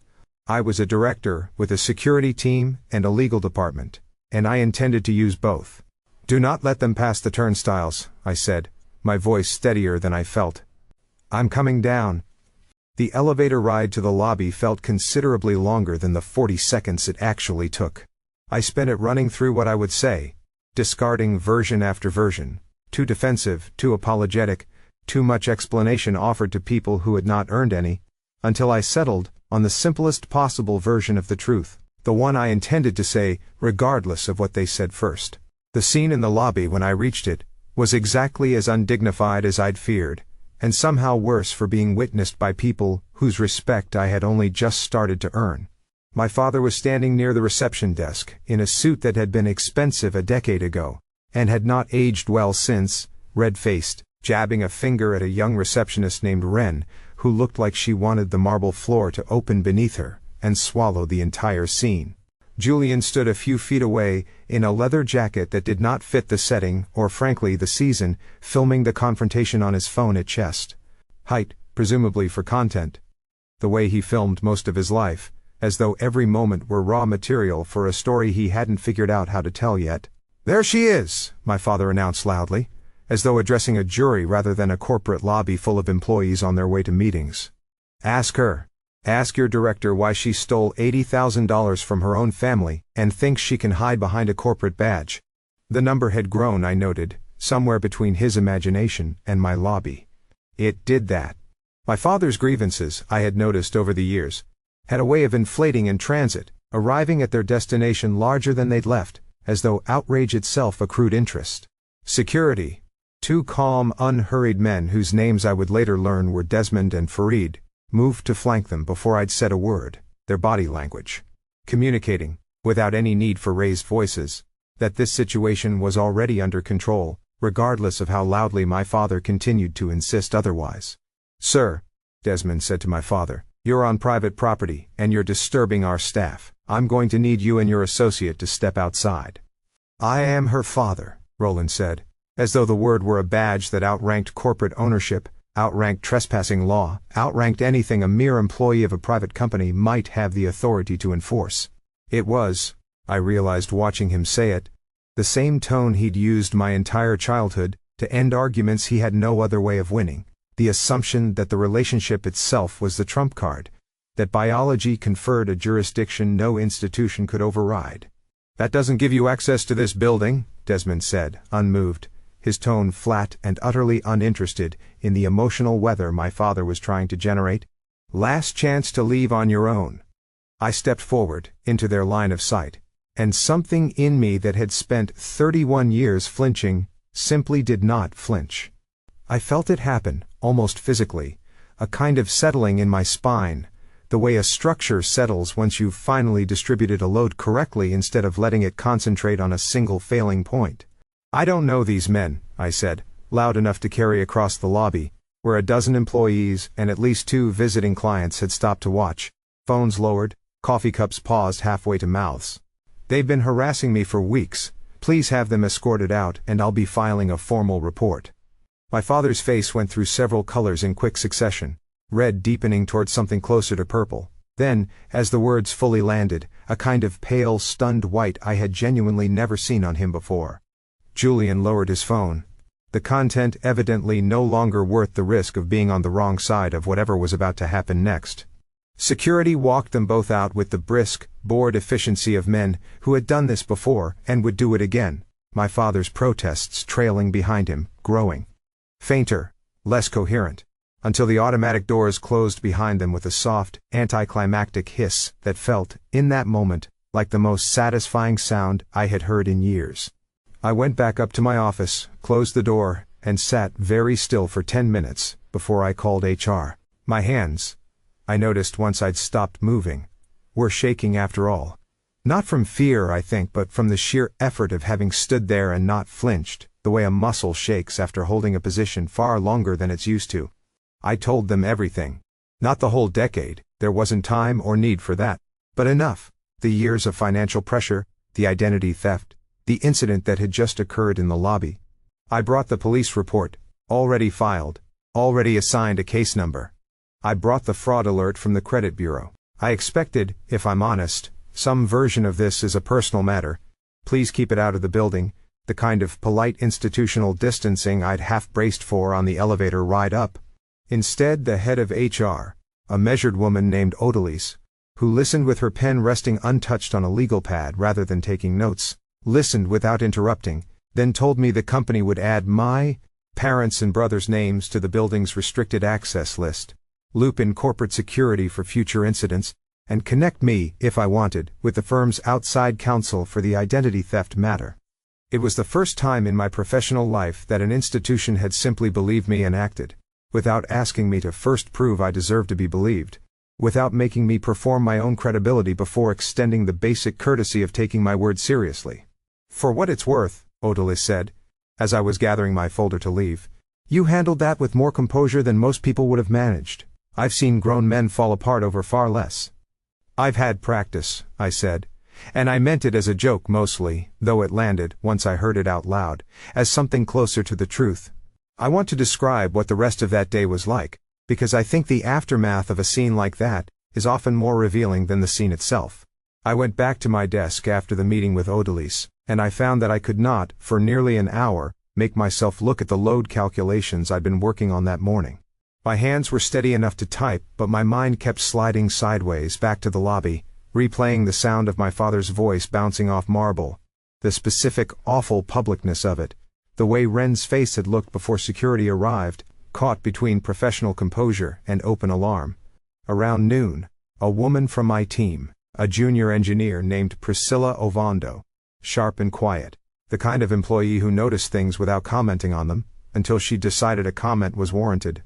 I was a director with a security team and a legal department, and I intended to use both. "Do not let them pass the turnstiles," I said, my voice steadier than I felt. "I'm coming down." The elevator ride to the lobby felt considerably longer than the 40 seconds it actually took. I spent it running through what I would say, discarding version after version, too defensive, too apologetic, too much explanation offered to people who had not earned any, until I settled on the simplest possible version of the truth, the one I intended to say, regardless of what they said first. The scene in the lobby when I reached it was exactly as undignified as I'd feared, and somehow worse for being witnessed by people whose respect I had only just started to earn. My father was standing near the reception desk, in a suit that had been expensive a decade ago, and had not aged well since, red-faced, jabbing a finger at a young receptionist named Wren, who looked like she wanted the marble floor to open beneath her and swallow the entire scene. Julian stood a few feet away, in a leather jacket that did not fit the setting or frankly the season, filming the confrontation on his phone at chest height, presumably for content. The way he filmed most of his life, as though every moment were raw material for a story he hadn't figured out how to tell yet. "There she is," my father announced loudly, as though addressing a jury rather than a corporate lobby full of employees on their way to meetings. "Ask her. Ask your director why she stole $80,000 from her own family and thinks she can hide behind a corporate badge." The number had grown, I noted, somewhere between his imagination and my lobby. It did that. My father's grievances, I had noticed over the years, had a way of inflating in transit, arriving at their destination larger than they'd left, as though outrage itself accrued interest. Security. 2 calm, unhurried men whose names I would later learn were Desmond and Fareed, moved to flank them before I'd said a word, their body language communicating, without any need for raised voices, that this situation was already under control, regardless of how loudly my father continued to insist otherwise. "Sir," Desmond said to my father, "you're on private property, and you're disturbing our staff. I'm going to need you and your associate to step outside." "I am her father," Roland said, as though the word were a badge that outranked corporate ownership, outranked trespassing law, outranked anything a mere employee of a private company might have the authority to enforce. It was, I realized watching him say it, the same tone he'd used my entire childhood, to end arguments he had no other way of winning, the assumption that the relationship itself was the trump card, that biology conferred a jurisdiction no institution could override. "That doesn't give you access to this building," Desmond said, unmoved, his tone flat and utterly uninterested in the emotional weather my father was trying to generate. "Last chance to leave on your own." I stepped forward, into their line of sight, and something in me that had spent 31 years flinching, simply did not flinch. I felt it happen, almost physically, a kind of settling in my spine, the way a structure settles once you've finally distributed a load correctly instead of letting it concentrate on a single failing point. "I don't know these men," I said, loud enough to carry across the lobby, where a dozen employees and at least 2 visiting clients had stopped to watch, phones lowered, coffee cups paused halfway to mouths. "They've been harassing me for weeks. Please have them escorted out and I'll be filing a formal report." My father's face went through several colors in quick succession, red deepening towards something closer to purple. Then, as the words fully landed, a kind of pale, stunned white I had genuinely never seen on him before. Julian lowered his phone, the content evidently no longer worth the risk of being on the wrong side of whatever was about to happen next. Security walked them both out with the brisk, bored efficiency of men who had done this before and would do it again, my father's protests trailing behind him, growing fainter, less coherent, until the automatic doors closed behind them with a soft, anticlimactic hiss that felt, in that moment, like the most satisfying sound I had heard in years. I went back up to my office, closed the door, and sat very still for 10 minutes before I called HR. My hands, I noticed once I'd stopped moving, were shaking after all. Not from fear, I think, but from the sheer effort of having stood there and not flinched, the way a muscle shakes after holding a position far longer than it's used to. I told them everything. Not the whole decade, there wasn't time or need for that, but enough. The years of financial pressure, the identity theft, the incident that had just occurred in the lobby. I brought the police report, already filed, already assigned a case number. I brought the fraud alert from the credit bureau. I expected, if I'm honest, some version of this is a personal matter. Please keep it out of the building, the kind of polite institutional distancing I'd half braced for on the elevator ride up. Instead, the head of HR, a measured woman named Odalise, who listened with her pen resting untouched on a legal pad rather than taking notes, listened without interrupting, then told me the company would add my parents' and brothers' names to the building's restricted access list, loop in corporate security for future incidents, and connect me, if I wanted, with the firm's outside counsel for the identity theft matter. It was the first time in my professional life that an institution had simply believed me and acted, without asking me to first prove I deserved to be believed, without making me perform my own credibility before extending the basic courtesy of taking my word seriously. "For what it's worth," Odalise said, as I was gathering my folder to leave, "you handled that with more composure than most people would have managed. I've seen grown men fall apart over far less." "I've had practice," I said, and I meant it as a joke mostly, though it landed, once I heard it out loud, as something closer to the truth. I want to describe what the rest of that day was like, because I think the aftermath of a scene like that is often more revealing than the scene itself. I went back to my desk after the meeting with Odalise, and I found that I could not, for nearly an hour, make myself look at the load calculations I'd been working on that morning. My hands were steady enough to type, but my mind kept sliding sideways back to the lobby, replaying the sound of my father's voice bouncing off marble, the specific awful publicness of it, the way Ren's face had looked before security arrived, caught between professional composure and open alarm. Around noon, a woman from my team, a junior engineer named Priscilla Ovando, sharp and quiet, the kind of employee who noticed things without commenting on them, until she decided a comment was warranted,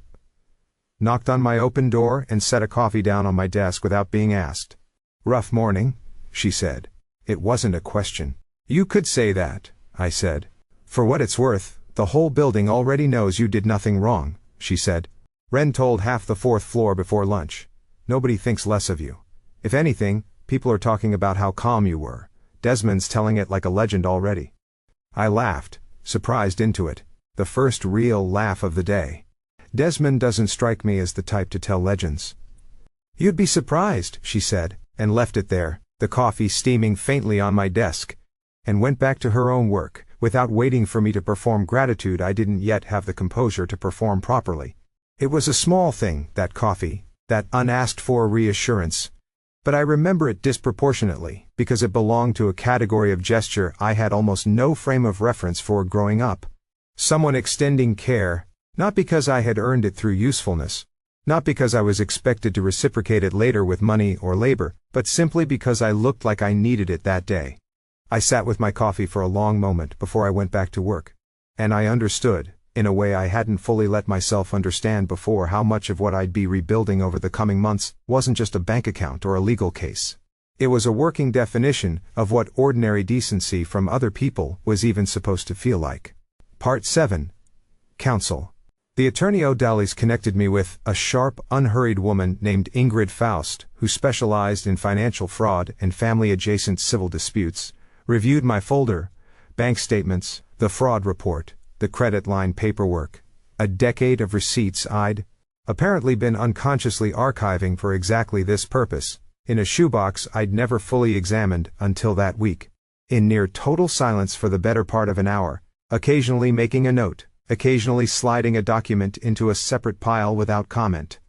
knocked on my open door and set a coffee down on my desk without being asked. "Rough morning," she said. It wasn't a question. "You could say that," I said. "For what it's worth, the whole building already knows you did nothing wrong," she said. "Ren told half the fourth floor before lunch. Nobody thinks less of you. If anything, people are talking about how calm you were. Desmond's telling it like a legend already." I laughed, surprised into it. The first real laugh of the day. Desmond doesn't strike me as the type to tell legends. "You'd be surprised," she said, and left it there, the coffee steaming faintly on my desk, and went back to her own work, without waiting for me to perform gratitude I didn't yet have the composure to perform properly. It was a small thing, that coffee, that unasked-for reassurance, but I remember it disproportionately, because it belonged to a category of gesture I had almost no frame of reference for growing up. Someone extending care, not because I had earned it through usefulness, not because I was expected to reciprocate it later with money or labor, but simply because I looked like I needed it that day. I sat with my coffee for a long moment before I went back to work. And I understood, in a way I hadn't fully let myself understand before, how much of what I'd be rebuilding over the coming months wasn't just a bank account or a legal case. It was a working definition of what ordinary decency from other people was even supposed to feel like. Part 7. Counsel. The attorney O'Dalley's connected me with a sharp, unhurried woman named Ingrid Faust, who specialized in financial fraud and family-adjacent civil disputes, reviewed my folder, bank statements, the fraud report, the credit line paperwork, a decade of receipts I'd apparently been unconsciously archiving for exactly this purpose, in a shoebox I'd never fully examined until that week. In near total silence for the better part of an hour, occasionally making a note, occasionally sliding a document into a separate pile without comment.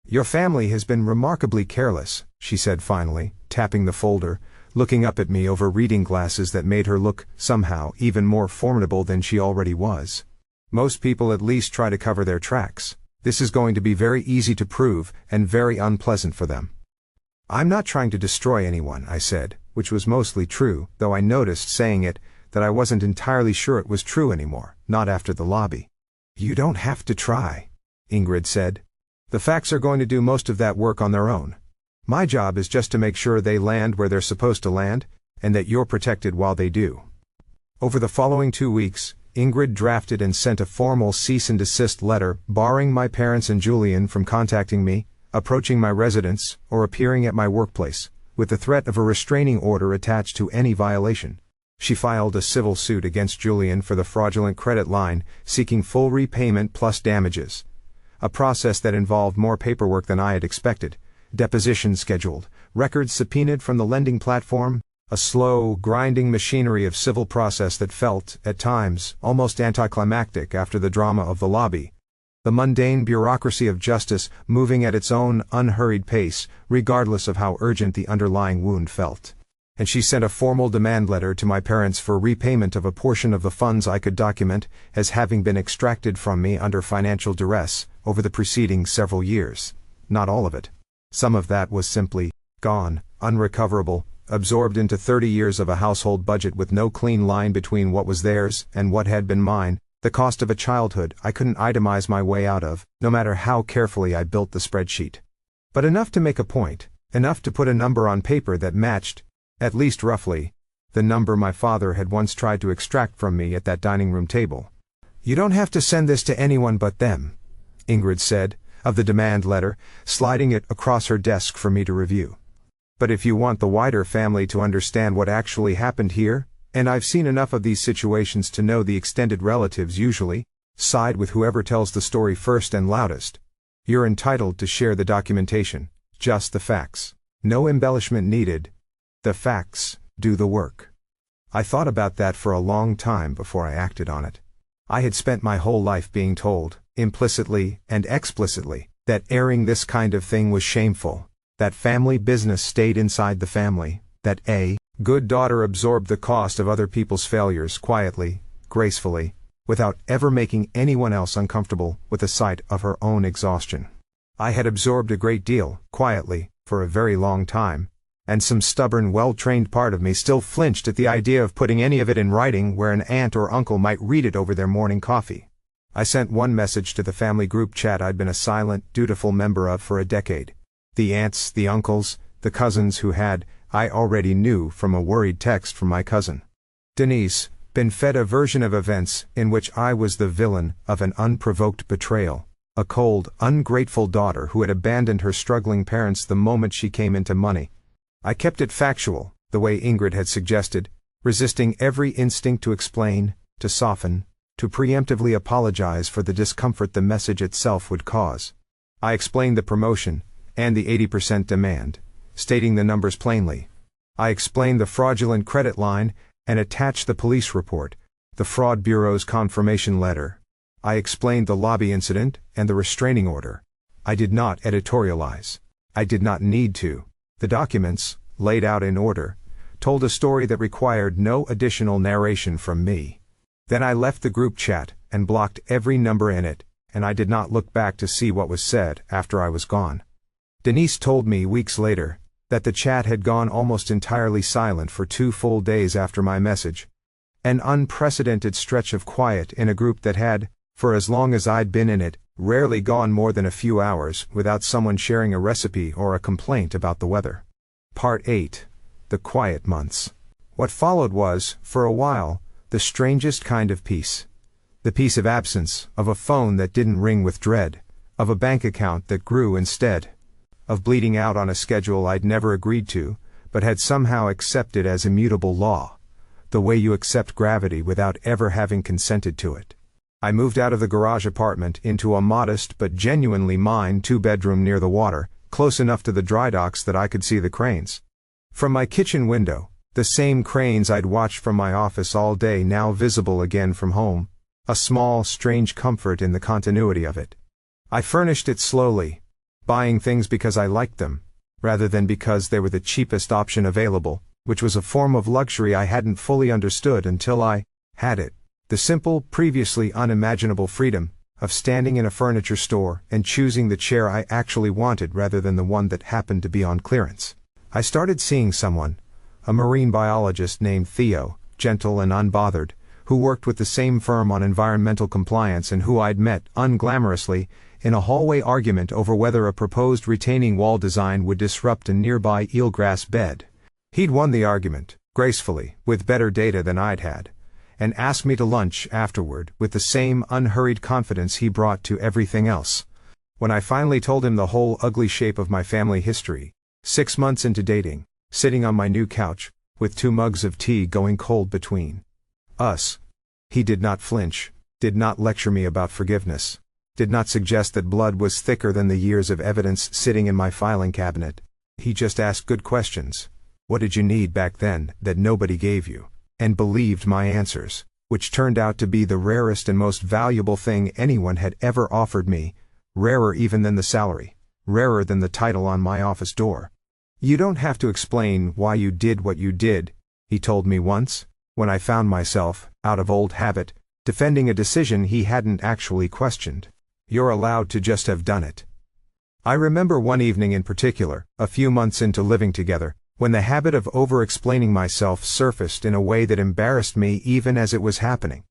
"Your family has been remarkably careless," she said finally, tapping the folder, looking up at me over reading glasses that made her look, somehow, even more formidable than she already was. "Most people at least try to cover their tracks. This is going to be very easy to prove, and very unpleasant for them." "I'm not trying to destroy anyone," I said, which was mostly true, though I noticed, saying it, that I wasn't entirely sure it was true anymore, not after the lobby. "You don't have to try," Ingrid said. "The facts are going to do most of that work on their own. My job is just to make sure they land where they're supposed to land, and that you're protected while they do." Over the following 2 weeks, Ingrid drafted and sent a formal cease and desist letter barring my parents and Julian from contacting me, approaching my residence, or appearing at my workplace, with the threat of a restraining order attached to any violation. She filed a civil suit against Julian for the fraudulent credit line, seeking full repayment plus damages. A process that involved more paperwork than I had expected. Depositions scheduled, records subpoenaed from the lending platform, a slow, grinding machinery of civil process that felt, at times, almost anticlimactic after the drama of the lobby. The mundane bureaucracy of justice moving at its own unhurried pace, regardless of how urgent the underlying wound felt. And she sent a formal demand letter to my parents for repayment of a portion of the funds I could document as having been extracted from me under financial duress over the preceding several years. Not all of it. Some of that was simply gone, unrecoverable, absorbed into 30 years of a household budget with no clean line between what was theirs and what had been mine, the cost of a childhood I couldn't itemize my way out of, no matter how carefully I built the spreadsheet. But enough to make a point, enough to put a number on paper that matched, at least roughly, the number my father had once tried to extract from me at that dining room table. "You don't have to send this to anyone but them," Ingrid said, of the demand letter, sliding it across her desk for me to review. "But if you want the wider family to understand what actually happened here, and I've seen enough of these situations to know the extended relatives usually side with whoever tells the story first and loudest, you're entitled to share the documentation, just the facts. No embellishment needed. The facts do the work." I thought about that for a long time before I acted on it. I had spent my whole life being told, implicitly and explicitly, that airing this kind of thing was shameful, that family business stayed inside the family, that a good daughter absorbed the cost of other people's failures quietly, gracefully, without ever making anyone else uncomfortable with the sight of her own exhaustion. I had absorbed a great deal, quietly, for a very long time, and some stubborn, well-trained part of me still flinched at the idea of putting any of it in writing where an aunt or uncle might read it over their morning coffee. I sent one message to the family group chat I'd been a silent, dutiful member of for a decade. The aunts, the uncles, the cousins who had, I already knew from a worried text from my cousin Denise, been fed a version of events in which I was the villain of an unprovoked betrayal, a cold, ungrateful daughter who had abandoned her struggling parents the moment she came into money. I kept it factual, the way Ingrid had suggested, resisting every instinct to explain, to soften, to preemptively apologize for the discomfort the message itself would cause. I explained the promotion, and the 80% demand, stating the numbers plainly. I explained the fraudulent credit line, and attached the police report, the Fraud Bureau's confirmation letter. I explained the lobby incident, and the restraining order. I did not editorialize. I did not need to. The documents, laid out in order, told a story that required no additional narration from me. Then I left the group chat, and blocked every number in it, and I did not look back to see what was said after I was gone. Denise told me weeks later that the chat had gone almost entirely silent for 2 full days after my message. An unprecedented stretch of quiet in a group that had, for as long as I'd been in it, rarely gone more than a few hours without someone sharing a recipe or a complaint about the weather. Part 8. The Quiet Months. What followed was, for a while, the strangest kind of peace. The peace of absence, of a phone that didn't ring with dread, of a bank account that grew instead, of bleeding out on a schedule I'd never agreed to, but had somehow accepted as immutable law, the way you accept gravity without ever having consented to it. I moved out of the garage apartment into a modest but genuinely mine 2-bedroom near the water, close enough to the dry docks that I could see the cranes. From my kitchen window, the same cranes I'd watched from my office all day now visible again from home, a small, strange comfort in the continuity of it. I furnished it slowly, buying things because I liked them, rather than because they were the cheapest option available, which was a form of luxury I hadn't fully understood until I had it. The simple, previously unimaginable freedom of standing in a furniture store and choosing the chair I actually wanted rather than the one that happened to be on clearance. I started seeing someone, a marine biologist named Theo, gentle and unbothered, who worked with the same firm on environmental compliance and who I'd met, unglamorously, in a hallway argument over whether a proposed retaining wall design would disrupt a nearby eelgrass bed. He'd won the argument, gracefully, with better data than I'd had, and asked me to lunch afterward with the same unhurried confidence he brought to everything else. When I finally told him the whole ugly shape of my family history, 6 months into dating, sitting on my new couch, with 2 mugs of tea going cold between us, he did not flinch, did not lecture me about forgiveness, did not suggest that blood was thicker than the years of evidence sitting in my filing cabinet. He just asked good questions. What did you need back then that nobody gave you? And believed my answers, which turned out to be the rarest and most valuable thing anyone had ever offered me, rarer even than the salary, rarer than the title on my office door. You don't have to explain why you did what you did, he told me once, when I found myself, out of old habit, defending a decision he hadn't actually questioned. You're allowed to just have done it. I remember one evening in particular, a few months into living together, when the habit of over-explaining myself surfaced in a way that embarrassed me even as it was happening.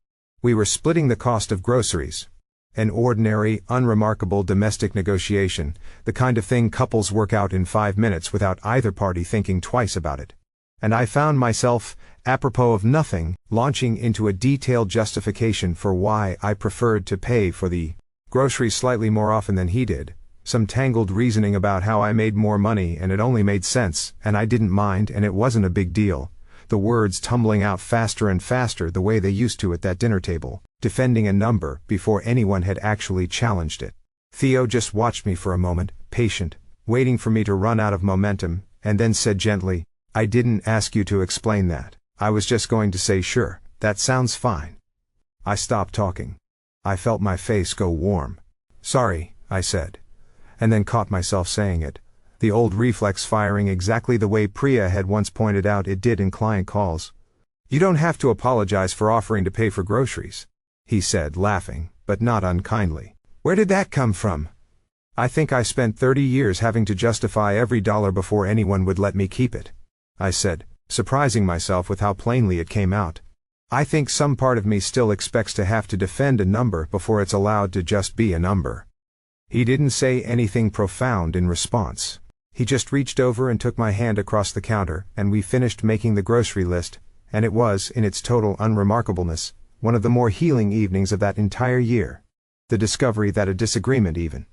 We were splitting the cost of groceries. An ordinary, unremarkable domestic negotiation, the kind of thing couples work out in 5 minutes without either party thinking twice about it. And I found myself, apropos of nothing, launching into a detailed justification for why I preferred to pay for the groceries slightly more often than he did. Some tangled reasoning about how I made more money and it only made sense, and I didn't mind and it wasn't a big deal. The words tumbling out faster and faster the way they used to at that dinner table, defending a number before anyone had actually challenged it. Theo just watched me for a moment, patient, waiting for me to run out of momentum, and then said gently, I didn't ask you to explain that. I was just going to say sure, that sounds fine. I stopped talking. I felt my face go warm. Sorry, I said. And then caught myself saying it, the old reflex firing exactly the way Priya had once pointed out it did in client calls. You don't have to apologize for offering to pay for groceries, he said, laughing, but not unkindly. Where did that come from? I think I spent 30 years having to justify every dollar before anyone would let me keep it, I said, surprising myself with how plainly it came out. I think some part of me still expects to have to defend a number before it's allowed to just be a number. He didn't say anything profound in response. He just reached over and took my hand across the counter, and we finished making the grocery list, and it was, in its total unremarkableness, one of the more healing evenings of that entire year. The discovery that a disagreement even,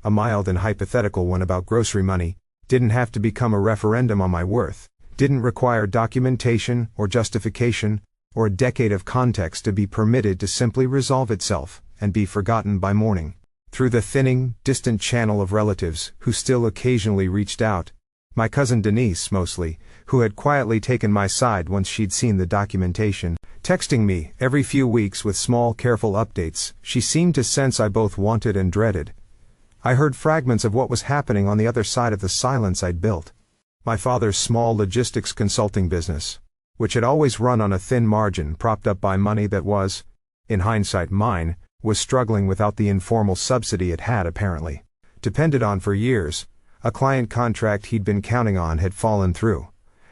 a mild and hypothetical one about grocery money, didn't have to become a referendum on my worth, didn't require documentation or justification, or a decade of context to be permitted to simply resolve itself, and be forgotten by morning. Through the thinning, distant channel of relatives who still occasionally reached out, my cousin Denise mostly, who had quietly taken my side once she'd seen the documentation, texting me every few weeks with small careful updates she seemed to sense I both wanted and dreaded. I heard fragments of what was happening on the other side of the silence I'd built. My father's small logistics consulting business, which had always run on a thin margin propped up by money that was, in hindsight mine, was struggling without the informal subsidy it had apparently depended on for years. A client contract he'd been counting on had fallen through,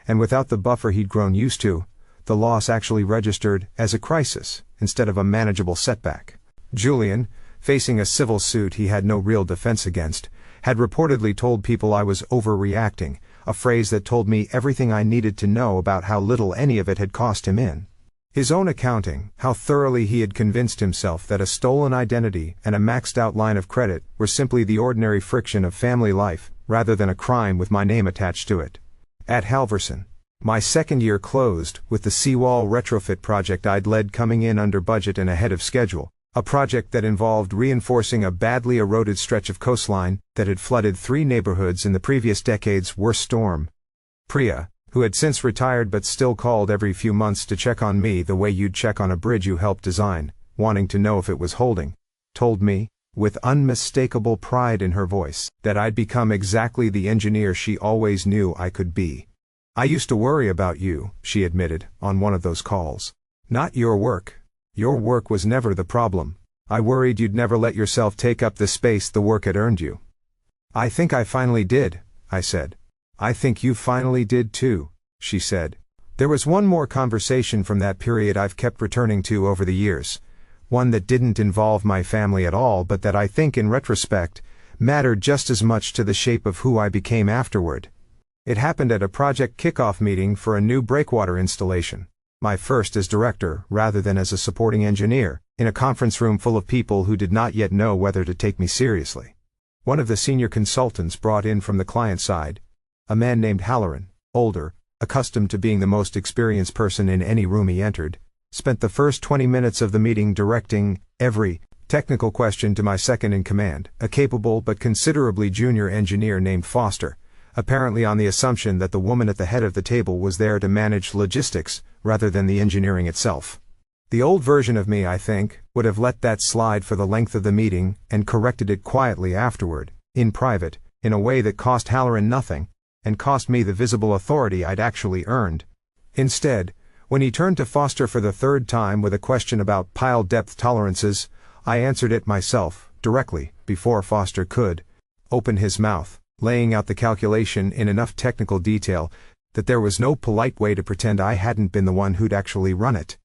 and without the buffer he'd grown used to, the loss actually registered as a crisis instead of a manageable setback. Julian, facing a civil suit he had no real defense against, had reportedly told people I was overreacting, a phrase that told me everything I needed to know about how little any of it had cost him in his own accounting, how thoroughly he had convinced himself that a stolen identity and a maxed-out line of credit were simply the ordinary friction of family life, rather than a crime with my name attached to it. At Halverson, my second year closed with the seawall retrofit project I'd led coming in under budget and ahead of schedule, a project that involved reinforcing a badly eroded stretch of coastline that had flooded 3 neighborhoods in the previous decade's worst storm. Priya, who had since retired but still called every few months to check on me the way you'd check on a bridge you helped design, wanting to know if it was holding, told me, with unmistakable pride in her voice, that I'd become exactly the engineer she always knew I could be. I used to worry about you, she admitted, on one of those calls. Not your work. Your work was never the problem. I worried you'd never let yourself take up the space the work had earned you. I think I finally did, I said. I think you finally did too, she said. There was one more conversation from that period I've kept returning to over the years, one that didn't involve my family at all but that I think in retrospect mattered just as much to the shape of who I became afterward. It happened at a project kickoff meeting for a new breakwater installation, my first as director rather than as a supporting engineer, in a conference room full of people who did not yet know whether to take me seriously. One of the senior consultants brought in from the client side, a man named Halloran, older, accustomed to being the most experienced person in any room he entered, spent the first 20 minutes of the meeting directing every technical question to my second-in-command, a capable but considerably junior engineer named Foster, apparently on the assumption that the woman at the head of the table was there to manage logistics rather than the engineering itself. The old version of me, I think, would have let that slide for the length of the meeting and corrected it quietly afterward, in private, in a way that cost Halloran nothing, and cost me the visible authority I'd actually earned. Instead, when he turned to Foster for the third time with a question about pile depth tolerances, I answered it myself, directly, before Foster could open his mouth, laying out the calculation in enough technical detail that there was no polite way to pretend I hadn't been the one who'd actually run it.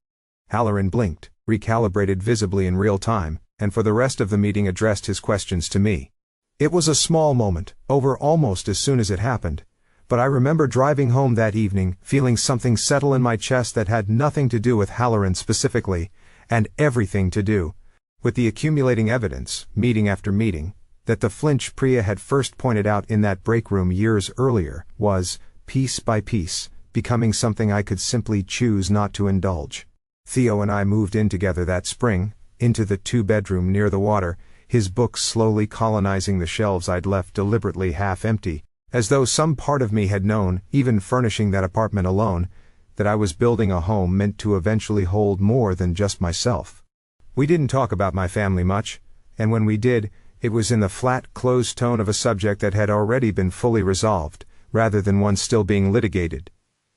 Halloran blinked, recalibrated visibly in real time, and for the rest of the meeting addressed his questions to me. It was a small moment, over almost as soon as it happened, but I remember driving home that evening feeling something settle in my chest that had nothing to do with Halloran specifically, and everything to do with the accumulating evidence, meeting after meeting, that the flinch Priya had first pointed out in that break room years earlier was, piece by piece, becoming something I could simply choose not to indulge. Theo and I moved in together that spring, into the 2-bedroom near the water, his books slowly colonizing the shelves I'd left deliberately half empty, as though some part of me had known, even furnishing that apartment alone, that I was building a home meant to eventually hold more than just myself. We didn't talk about my family much, and when we did, it was in the flat, closed tone of a subject that had already been fully resolved, rather than one still being litigated.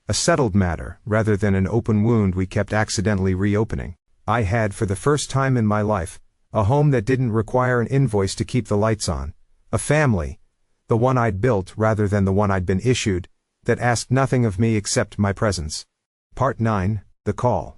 A settled matter, rather than an open wound we kept accidentally reopening. I had, for the first time in my life, a home that didn't require an invoice to keep the lights on. A family, the one I'd built rather than the one I'd been issued, that asked nothing of me except my presence. Part 9, The Call.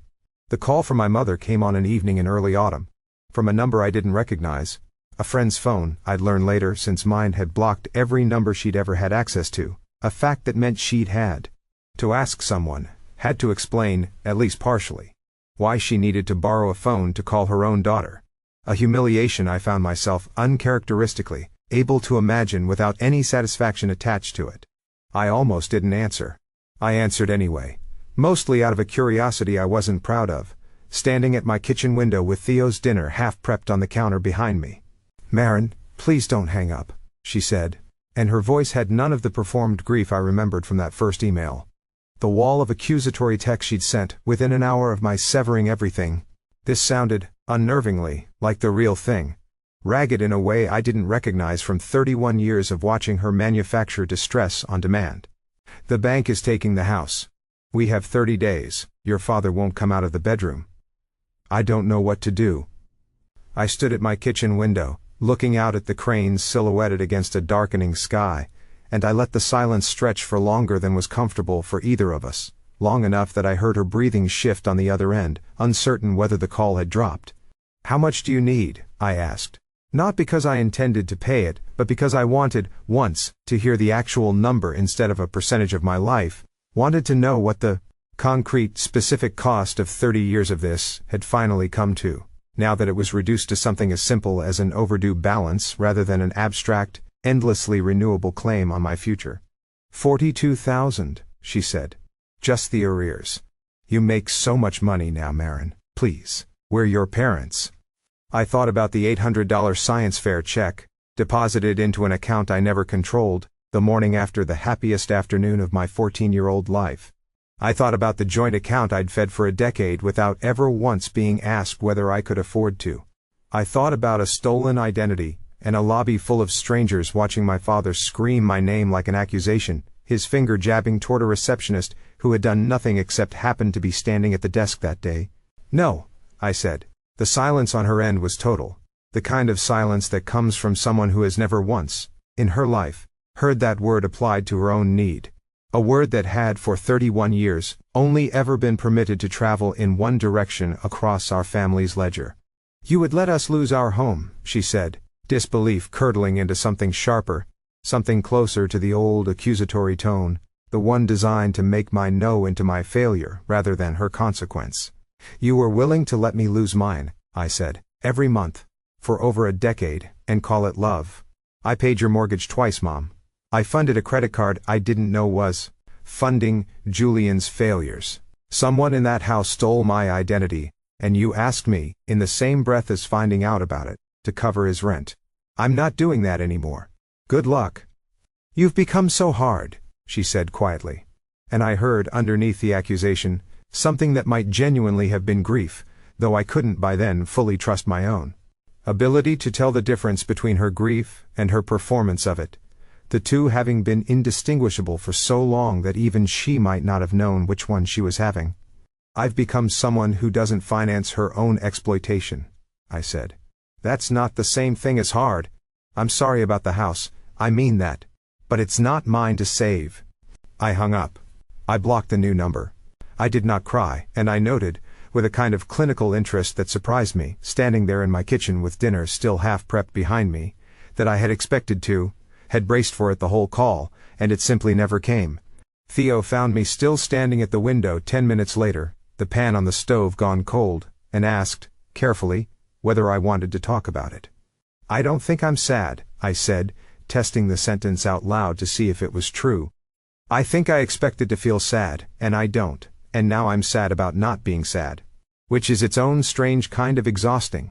The call from my mother came on an evening in early autumn. From a number I didn't recognize. A friend's phone, I'd learn later, since mine had blocked every number she'd ever had access to. A fact that meant she'd had to ask someone, had to explain, at least partially, why she needed to borrow a phone to call her own daughter. A humiliation I found myself uncharacteristically able to imagine without any satisfaction attached to it. I almost didn't answer. I answered anyway, mostly out of a curiosity I wasn't proud of, standing at my kitchen window with Theo's dinner half prepped on the counter behind me. "Maren, please don't hang up," she said, and her voice had none of the performed grief I remembered from that first email. The wall of accusatory text she'd sent within an hour of my severing everything. This sounded, unnervingly, like the real thing. Ragged in a way I didn't recognize from 31 years of watching her manufacture distress on demand. "The bank is taking the house. We have 30 days. Your father won't come out of the bedroom. I don't know what to do." I stood at my kitchen window, looking out at the cranes silhouetted against a darkening sky, and I let the silence stretch for longer than was comfortable for either of us, long enough that I heard her breathing shift on the other end, uncertain whether the call had dropped. "How much do you need?" I asked. Not because I intended to pay it, but because I wanted, once, to hear the actual number instead of a percentage of my life, wanted to know what the concrete, specific cost of 30 years of this had finally come to, now that it was reduced to something as simple as an overdue balance rather than an abstract, endlessly renewable claim on my future. 42,000, she said. "Just the arrears. You make so much money now, Maren. Please. We're your parents." I thought about the $800 science fair check, deposited into an account I never controlled, the morning after the happiest afternoon of my 14-year-old life. I thought about the joint account I'd fed for a decade without ever once being asked whether I could afford to. I thought about a stolen identity, and a lobby full of strangers watching my father scream my name like an accusation, his finger jabbing toward a receptionist who had done nothing except happen to be standing at the desk that day. "No," I said. The silence on her end was total, the kind of silence that comes from someone who has never once, in her life, heard that word applied to her own need. A word that had, for 31 years, only ever been permitted to travel in one direction across our family's ledger. "You would let us lose our home," she said, disbelief curdling into something sharper, something closer to the old accusatory tone, the one designed to make my no into my failure rather than her consequence. "You were willing to let me lose mine," I said, "every month, for over a decade, and call it love. I paid your mortgage twice, Mom. I funded a credit card I didn't know was funding Julian's failures. Someone in that house stole my identity, and you asked me, in the same breath as finding out about it, to cover his rent. I'm not doing that anymore. Good luck." "You've become so hard," she said quietly. And I heard, underneath the accusation, something that might genuinely have been grief, though I couldn't by then fully trust my own ability to tell the difference between her grief and her performance of it, the two having been indistinguishable for so long that even she might not have known which one she was having. "I've become someone who doesn't finance her own exploitation," I said. "That's not the same thing as hard. I'm sorry about the house, I mean that. But it's not mine to save." I hung up. I blocked the new number. I did not cry, and I noted, with a kind of clinical interest that surprised me, standing there in my kitchen with dinner still half prepped behind me, that I had expected to, had braced for it the whole call, and it simply never came. Theo found me still standing at the window 10 minutes later, the pan on the stove gone cold, and asked, carefully, whether I wanted to talk about it. "I don't think I'm sad," I said, testing the sentence out loud to see if it was true. "I think I expected to feel sad, and I don't. And now I'm sad about not being sad. Which is its own strange kind of exhausting."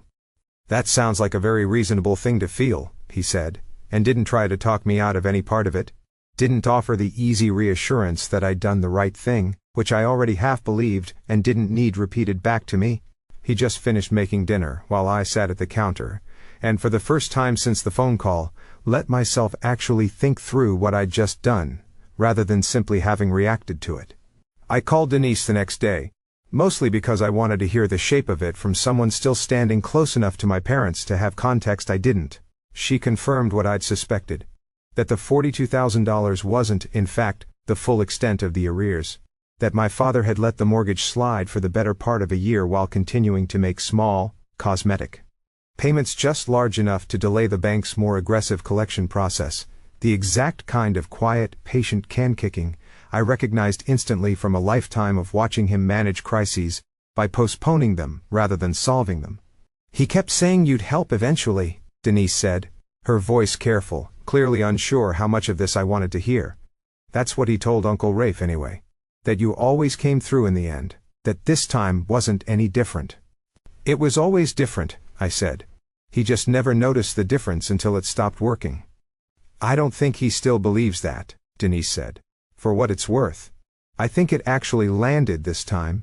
"That sounds like a very reasonable thing to feel," he said, and didn't try to talk me out of any part of it. Didn't offer the easy reassurance that I'd done the right thing, which I already half believed and didn't need repeated back to me. He just finished making dinner while I sat at the counter, and for the first time since the phone call, let myself actually think through what I'd just done, rather than simply having reacted to it. I called Denise the next day, mostly because I wanted to hear the shape of it from someone still standing close enough to my parents to have context I didn't. She confirmed what I'd suspected, that the $42,000 wasn't, in fact, the full extent of the arrears. that my father had let the mortgage slide for the better part of a year while continuing to make small, cosmetic payments just large enough to delay the bank's more aggressive collection process, the exact kind of quiet, patient can-kicking I recognized instantly from a lifetime of watching him manage crises by postponing them rather than solving them. "He kept saying you'd help eventually," Denise said, her voice careful, clearly unsure how much of this I wanted to hear. "That's what he told Uncle Rafe anyway. That you always came through in the end, that this time wasn't any different." "It was always different," I said. "He just never noticed the difference until it stopped working." "I don't think he still believes that," Denise said. "For what it's worth. I think it actually landed this time."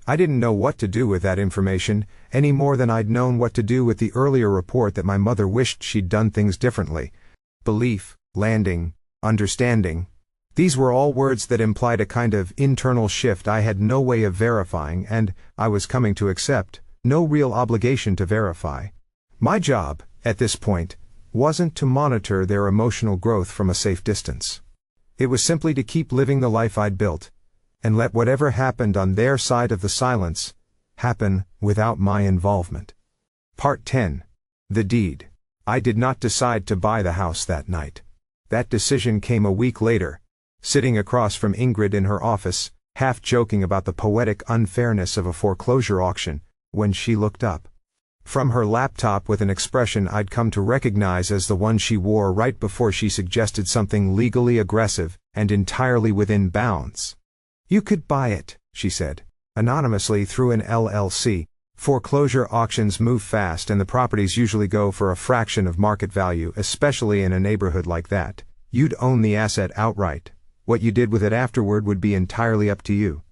I didn't know what to do with that information, any more than I'd known what to do with the earlier report that my mother wished she'd done things differently. Belief, landing, understanding. These were all words that implied a kind of internal shift I had no way of verifying and, I was coming to accept, no real obligation to verify. My job, at this point, wasn't to monitor their emotional growth from a safe distance. It was simply to keep living the life I'd built, and let whatever happened on their side of the silence happen without my involvement. Part 10. The deed. I did not decide to buy the house that night. That decision came a week later, sitting across from Ingrid in her office, half joking about the poetic unfairness of a foreclosure auction, when she looked up from her laptop with an expression I'd come to recognize as the one she wore right before she suggested something legally aggressive and entirely within bounds. "You could buy it," she said, anonymously through an LLC. Foreclosure auctions move fast and the properties usually go for a fraction of market value, especially in a neighborhood like that. You'd own the asset outright. What you did with it afterward would be entirely up to you.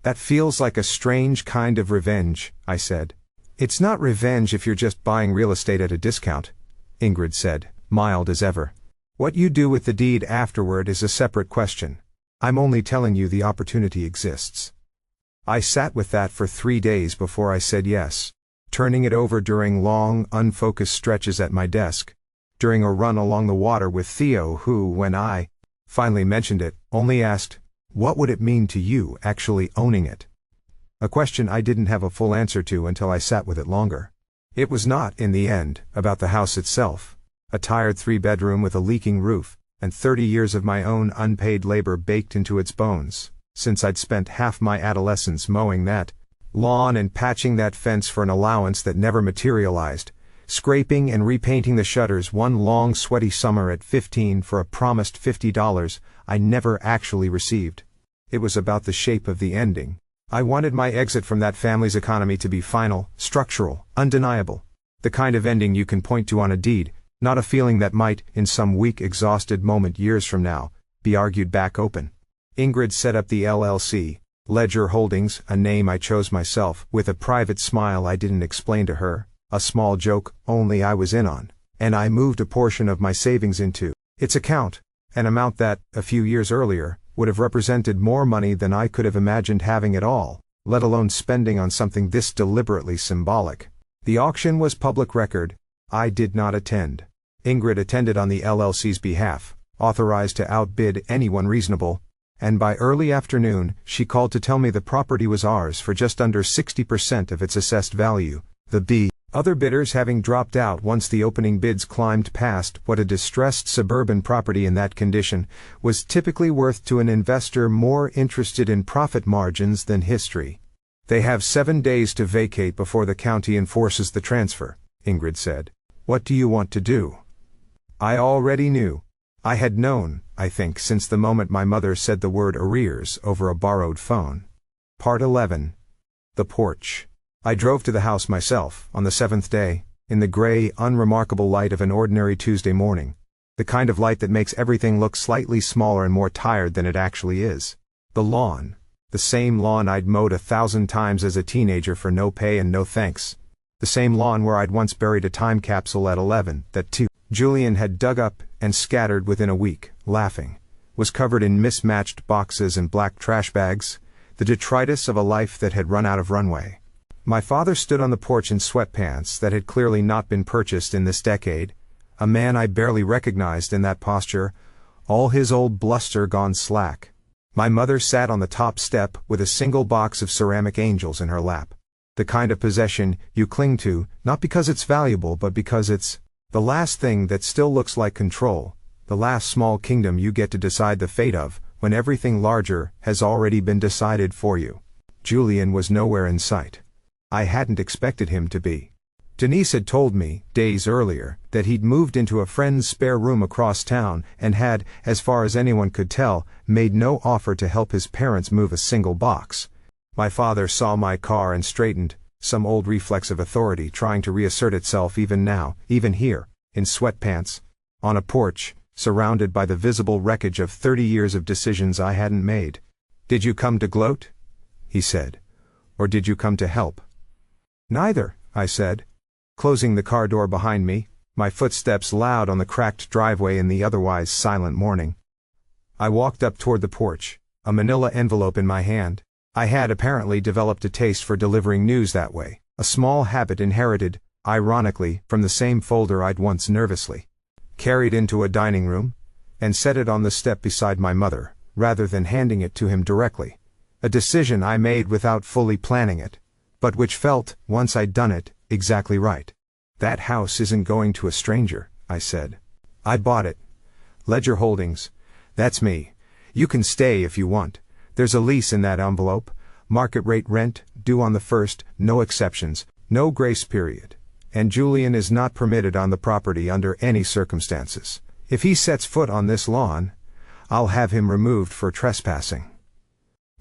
"That feels like a strange kind of revenge," I said. "It's not revenge if you're just buying real estate at a discount," Ingrid said, mild as ever. "What you do with the deed afterward is a separate question. I'm only telling you the opportunity exists." I sat with that for 3 days before I said yes, turning it over during long, unfocused stretches at my desk, during a run along the water with Theo who, when I finally mentioned it, only asked, "What would it mean to you actually owning it?" A question I didn't have a full answer to until I sat with it longer. It was not, in the end, about the house itself, a tired 3-bedroom with a leaking roof, and 30 years of my own unpaid labor baked into its bones, since I'd spent half my adolescence mowing that lawn and patching that fence for an allowance that never materialized, scraping and repainting the shutters one long sweaty summer at 15 for a promised $50 I never actually received. It was about the shape of the ending. I wanted my exit from that family's economy to be final, structural, undeniable. The kind of ending you can point to on a deed, not a feeling that might, in some weak, exhausted moment years from now, be argued back open. Ingrid set up the LLC, Ledger Holdings, a name I chose myself, with a private smile I didn't explain to her, a small joke only I was in on, and I moved a portion of my savings into its account, an amount that, a few years earlier, would have represented more money than I could have imagined having at all, let alone spending on something this deliberately symbolic. The auction was public record. I did not attend. Ingrid attended on the LLC's behalf, authorized to outbid anyone reasonable, and by early afternoon, she called to tell me the property was ours for just under 60% of its assessed value, the other bidders having dropped out once the opening bids climbed past what a distressed suburban property in that condition was typically worth to an investor more interested in profit margins than history. "They have 7 days to vacate before the county enforces the transfer," Ingrid said. "What do you want to do?" I already knew. I had known, I think, since the moment my mother said the word arrears over a borrowed phone. Part 11. The porch. I drove to the house myself, on the 7th day, in the gray, unremarkable light of an ordinary Tuesday morning, the kind of light that makes everything look slightly smaller and more tired than it actually is. The lawn. The same lawn I'd mowed 1,000 times as a teenager for no pay and no thanks. The same lawn where I'd once buried a time capsule at 11, that too, Julian had dug up and scattered within a week, laughing, was covered in mismatched boxes and black trash bags, the detritus of a life that had run out of runway. My father stood on the porch in sweatpants that had clearly not been purchased in this decade, a man I barely recognized in that posture, all his old bluster gone slack. My mother sat on the top step with a single box of ceramic angels in her lap. The kind of possession you cling to, not because it's valuable but because it's the last thing that still looks like control, the last small kingdom you get to decide the fate of, when everything larger has already been decided for you. Julian was nowhere in sight. I hadn't expected him to be. Denise had told me, days earlier, that he'd moved into a friend's spare room across town and had, as far as anyone could tell, made no offer to help his parents move a single box. My father saw my car and straightened, some old reflex of authority trying to reassert itself even now, even here, in sweatpants, on a porch, surrounded by the visible wreckage of 30 years of decisions I hadn't made. "Did you come to gloat?" he said. "Or did you come to help?" "Neither," I said, closing the car door behind me, my footsteps loud on the cracked driveway in the otherwise silent morning. I walked up toward the porch, a manila envelope in my hand. I had apparently developed a taste for delivering news that way, a small habit inherited, ironically, from the same folder I'd once nervously carried into a dining room, and set it on the step beside my mother, rather than handing it to him directly. A decision I made without fully planning it, but which felt, once I'd done it, exactly right. "That house isn't going to a stranger," I said. "I bought it. Ledger Holdings. That's me. You can stay if you want. There's a lease in that envelope, market rate rent, due on the 1st, no exceptions, no grace period. And Julian is not permitted on the property under any circumstances. If he sets foot on this lawn, I'll have him removed for trespassing."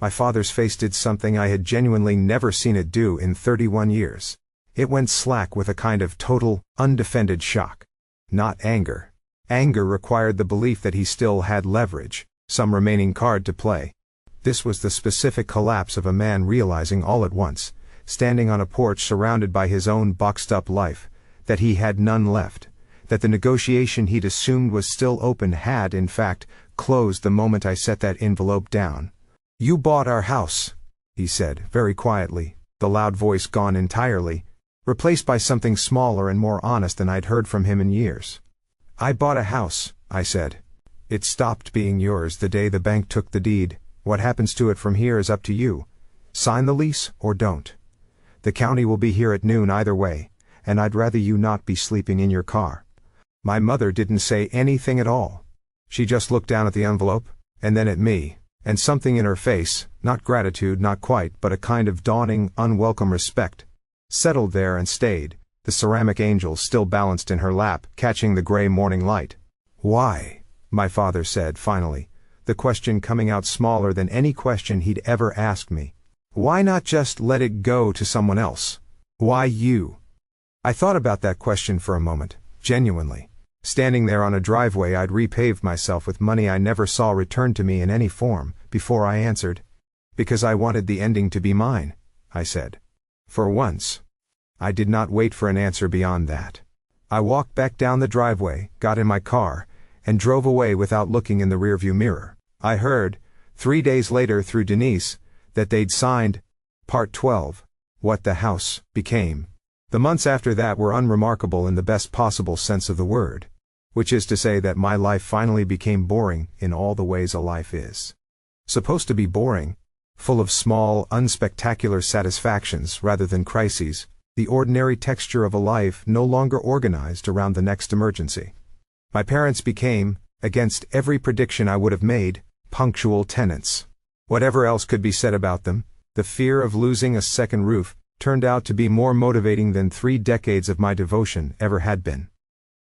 My father's face did something I had genuinely never seen it do in 31 years. It went slack with a kind of total, undefended shock. Not anger. Anger required the belief that he still had leverage, some remaining card to play. This was the specific collapse of a man realizing all at once, standing on a porch surrounded by his own boxed-up life, that he had none left, that the negotiation he'd assumed was still open had, in fact, closed the moment I set that envelope down. "You bought our house," he said, very quietly, the loud voice gone entirely, replaced by something smaller and more honest than I'd heard from him in years. "I bought a house," I said. "It stopped being yours the day the bank took the deed. What happens to it from here is up to you. Sign the lease or don't. The county will be here at noon either way, and I'd rather you not be sleeping in your car." My mother didn't say anything at all. She just looked down at the envelope, and then at me, and something in her face, not gratitude, not quite, but a kind of dawning, unwelcome respect, settled there and stayed, the ceramic angels still balanced in her lap, catching the gray morning light. "Why?" my father said finally, the question coming out smaller than any question he'd ever asked me. "Why not just let it go to someone else? Why you?" I thought about that question for a moment, genuinely. Standing there on a driveway I'd repaved myself with money I never saw returned to me in any form, before I answered. "Because I wanted the ending to be mine," I said. For once. I did not wait for an answer beyond that. I walked back down the driveway, got in my car, and drove away without looking in the rearview mirror. I heard, 3 days later through Denise, that they'd signed Part 12, what the house became. The months after that were unremarkable in the best possible sense of the word, which is to say that my life finally became boring in all the ways a life is supposed to be boring, full of small, unspectacular satisfactions rather than crises, the ordinary texture of a life no longer organized around the next emergency. My parents became, against every prediction I would have made, punctual tenants. Whatever else could be said about them, the fear of losing a second roof turned out to be more motivating than 3 decades of my devotion ever had been.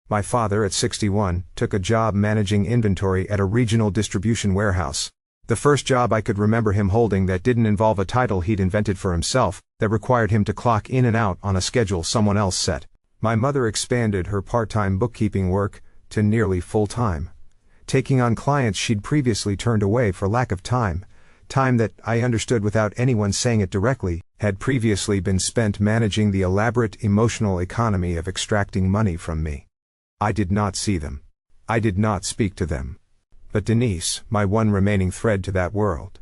My father, at 61, took a job managing inventory at a regional distribution warehouse. The first job I could remember him holding that didn't involve a title he'd invented for himself, that required him to clock in and out on a schedule someone else set. My mother expanded her part-time bookkeeping work to nearly full-time, taking on clients she'd previously turned away for lack of time that, I understood without anyone saying it directly, had previously been spent managing the elaborate emotional economy of extracting money from me. I did not see them. I did not speak to them. But Denise, my one remaining thread to that world,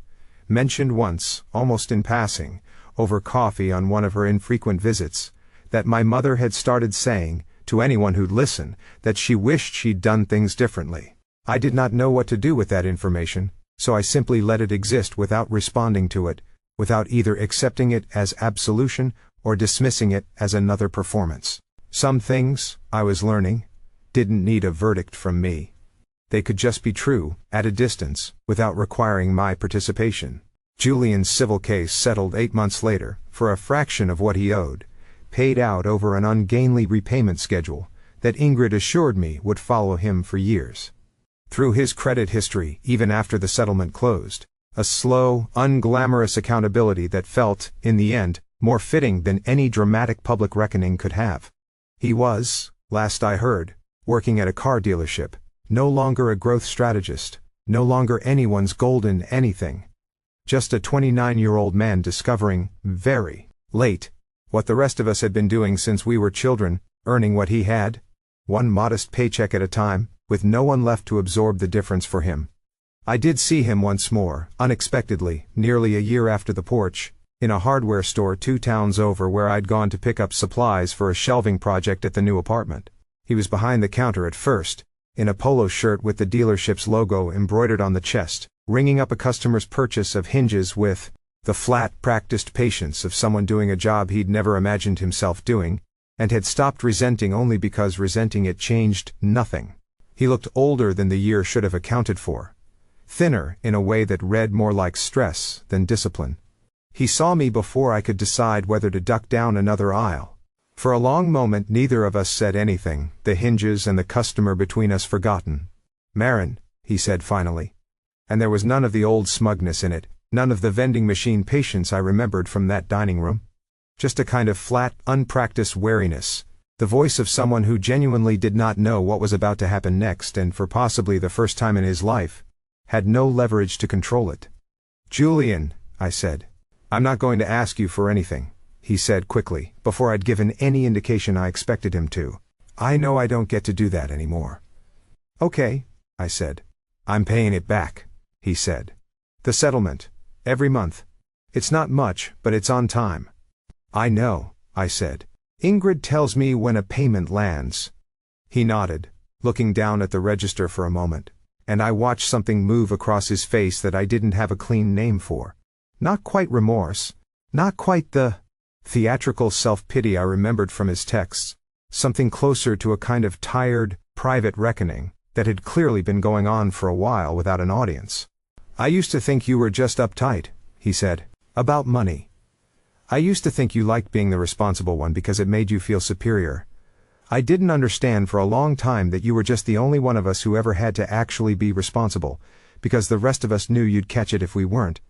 mentioned once, almost in passing, over coffee on one of her infrequent visits, that my mother had started saying, to anyone who'd listen, that she wished she'd done things differently. I did not know what to do with that information, so I simply let it exist without responding to it, without either accepting it as absolution or dismissing it as another performance. Some things, I was learning, didn't need a verdict from me. They could just be true, at a distance, without requiring my participation. Julian's civil case settled 8 months later, for a fraction of what he owed, paid out over an ungainly repayment schedule that Ingrid assured me would follow him for years. Through his credit history, even after the settlement closed, a slow, unglamorous accountability that felt, in the end, more fitting than any dramatic public reckoning could have. He was, last I heard, working at a car dealership, no longer a growth strategist, no longer anyone's golden anything. Just a 29-year-old man discovering, very late, what the rest of us had been doing since we were children, earning what he had, one modest paycheck at a time, with no one left to absorb the difference for him. I did see him once more, unexpectedly, nearly a year after the porch, in a hardware store 2 towns over where I'd gone to pick up supplies for a shelving project at the new apartment. He was behind the counter at first, in a polo shirt with the dealership's logo embroidered on the chest, ringing up a customer's purchase of hinges with the flat, practiced patience of someone doing a job he'd never imagined himself doing, and had stopped resenting only because resenting it changed nothing. He looked older than the year should have accounted for. Thinner in a way that read more like stress than discipline. He saw me before I could decide whether to duck down another aisle. For a long moment neither of us said anything, the hinges and the customer between us forgotten. "Marin," he said finally. And there was none of the old smugness in it, none of the vending machine patience I remembered from that dining room. Just a kind of flat, unpracticed wariness, the voice of someone who genuinely did not know what was about to happen next and for possibly the first time in his life, had no leverage to control it. "Julian," I said. "I'm not going to ask you for anything," he said quickly, before I'd given any indication I expected him to. "I know I don't get to do that anymore." "Okay," I said. "I'm paying it back," he said. "The settlement. Every month. It's not much, but it's on time." "I know," I said. "Ingrid tells me when a payment lands." He nodded, looking down at the register for a moment, and I watched something move across his face that I didn't have a clean name for. Not quite remorse, not quite the theatrical self-pity I remembered from his texts, something closer to a kind of tired, private reckoning that had clearly been going on for a while without an audience. "I used to think you were just uptight," he said, "about money. I used to think you liked being the responsible one because it made you feel superior. I didn't understand for a long time that you were just the only one of us who ever had to actually be responsible, because the rest of us knew you'd catch it if we weren't."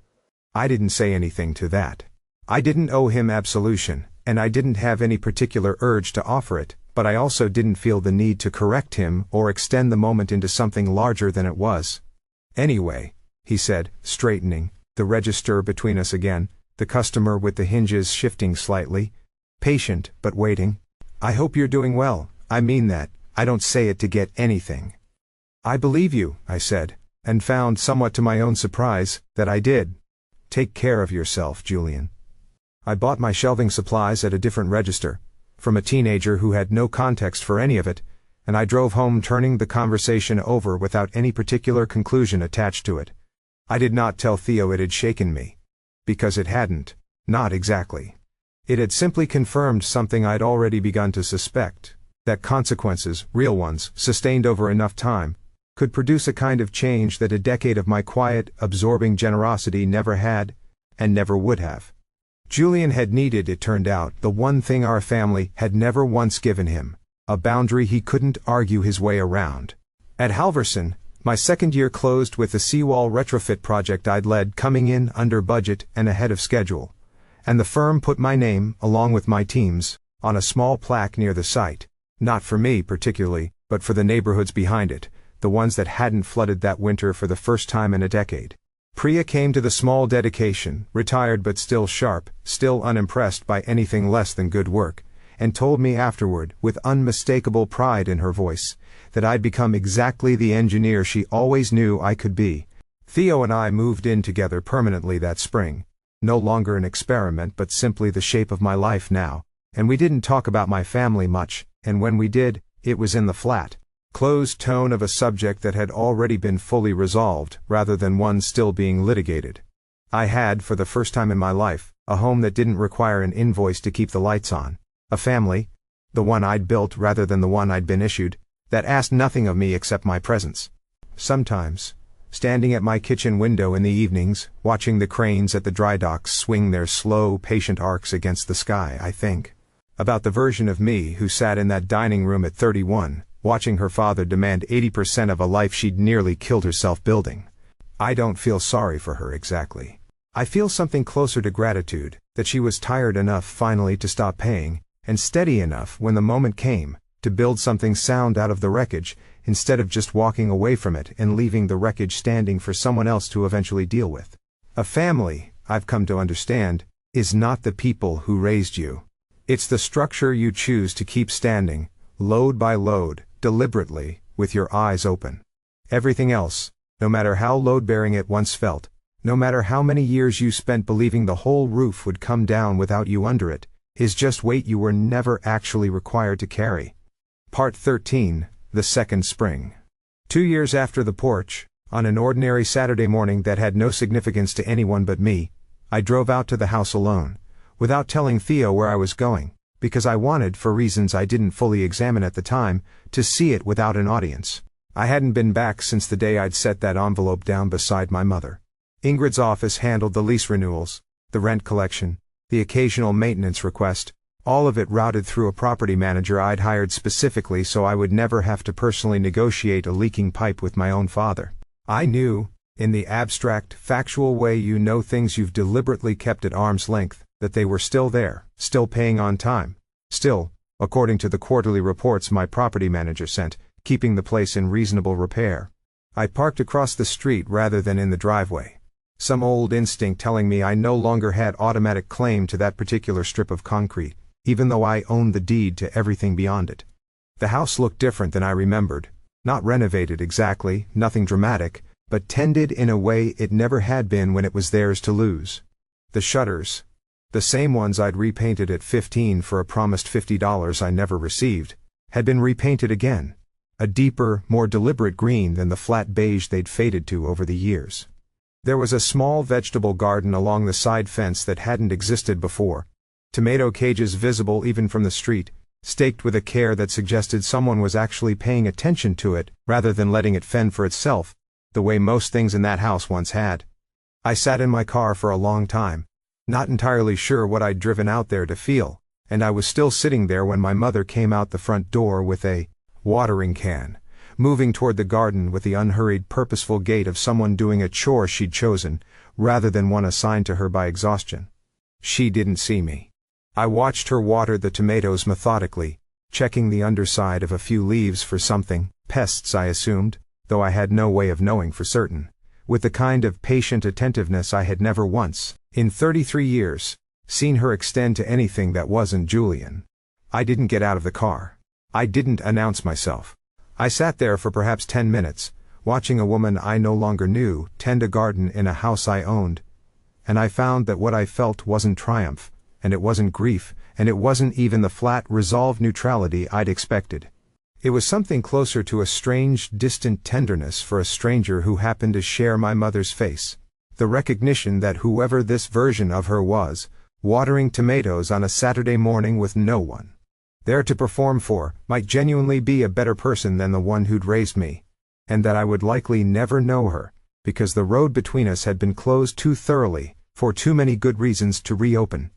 I didn't say anything to that. I didn't owe him absolution, and I didn't have any particular urge to offer it, but I also didn't feel the need to correct him or extend the moment into something larger than it was. "Anyway," he said, straightening, the register between us again, the customer with the hinges shifting slightly, patient but waiting. "I hope you're doing well. I mean that. I don't say it to get anything." "I believe you," I said, and found, somewhat to my own surprise, that I did. "Take care of yourself, Julian." I bought my shelving supplies at a different register, from a teenager who had no context for any of it, and I drove home turning the conversation over without any particular conclusion attached to it. I did not tell Theo it had shaken me. Because it hadn't. Not exactly. It had simply confirmed something I'd already begun to suspect, that consequences, real ones, sustained over enough time, could produce a kind of change that a decade of my quiet, absorbing generosity never had, and never would have. Julian had needed, it turned out, the one thing our family had never once given him, a boundary he couldn't argue his way around. At Halverson, my second year closed with the seawall retrofit project I'd led coming in under budget and ahead of schedule, and the firm put my name, along with my team's, on a small plaque near the site, not for me particularly, but for the neighborhoods behind it, the ones that hadn't flooded that winter for the first time in a decade. Priya came to the small dedication, retired but still sharp, still unimpressed by anything less than good work, and told me afterward, with unmistakable pride in her voice, that I'd become exactly the engineer she always knew I could be. Theo and I moved in together permanently that spring, no longer an experiment but simply the shape of my life now, and we didn't talk about my family much, and when we did, it was in the flat. closed tone of a subject that had already been fully resolved, rather than one still being litigated. I had, for the first time in my life, a home that didn't require an invoice to keep the lights on, a family, the one I'd built rather than the one I'd been issued, that asked nothing of me except my presence. Sometimes, standing at my kitchen window in the evenings, watching the cranes at the dry docks swing their slow, patient arcs against the sky, I think about the version of me who sat in that dining room at 31, watching her father demand 80% of a life she'd nearly killed herself building. I don't feel sorry for her exactly. I feel something closer to gratitude, that she was tired enough finally to stop paying, and steady enough when the moment came, to build something sound out of the wreckage, instead of just walking away from it and leaving the wreckage standing for someone else to eventually deal with. A family, I've come to understand, is not the people who raised you. It's the structure you choose to keep standing, load by load, deliberately, with your eyes open. Everything else, no matter how load-bearing it once felt, no matter how many years you spent believing the whole roof would come down without you under it, is just weight you were never actually required to carry. Part 13, The Second Spring. 2 years after the porch, on an ordinary Saturday morning that had no significance to anyone but me, I drove out to the house alone, without telling Theo where I was going, because I wanted, for reasons I didn't fully examine at the time, to see it without an audience. I hadn't been back since the day I'd set that envelope down beside my mother. Ingrid's office handled the lease renewals, the rent collection, the occasional maintenance request, all of it routed through a property manager I'd hired specifically so I would never have to personally negotiate a leaking pipe with my own father. I knew, in the abstract, factual way you know things you've deliberately kept at arm's length, that they were still there, still paying on time, still, according to the quarterly reports my property manager sent, keeping the place in reasonable repair. I parked across the street rather than in the driveway. Some old instinct telling me I no longer had automatic claim to that particular strip of concrete, even though I owned the deed to everything beyond it. The house looked different than I remembered, not renovated exactly, nothing dramatic, but tended in a way it never had been when it was theirs to lose. The shutters, the same ones I'd repainted at 15 for a promised $50 I never received, had been repainted again, a deeper, more deliberate green than the flat beige they'd faded to over the years. There was a small vegetable garden along the side fence that hadn't existed before, tomato cages visible even from the street, staked with a care that suggested someone was actually paying attention to it rather than letting it fend for itself, the way most things in that house once had. I sat in my car for a long time, not entirely sure what I'd driven out there to feel, and I was still sitting there when my mother came out the front door with a watering can, moving toward the garden with the unhurried, purposeful gait of someone doing a chore she'd chosen, rather than one assigned to her by exhaustion. She didn't see me. I watched her water the tomatoes methodically, checking the underside of a few leaves for something, pests I assumed, though I had no way of knowing for certain, with the kind of patient attentiveness I had never once, in 33 years, seen her extend to anything that wasn't Julian. I didn't get out of the car. I didn't announce myself. I sat there for perhaps 10 minutes, watching a woman I no longer knew tend a garden in a house I owned, and I found that what I felt wasn't triumph, and it wasn't grief, and it wasn't even the flat, resolved neutrality I'd expected. It was something closer to a strange, distant tenderness for a stranger who happened to share my mother's face. The recognition that whoever this version of her was, watering tomatoes on a Saturday morning with no one there to perform for, might genuinely be a better person than the one who'd raised me, and that I would likely never know her, because the road between us had been closed too thoroughly, for too many good reasons to reopen.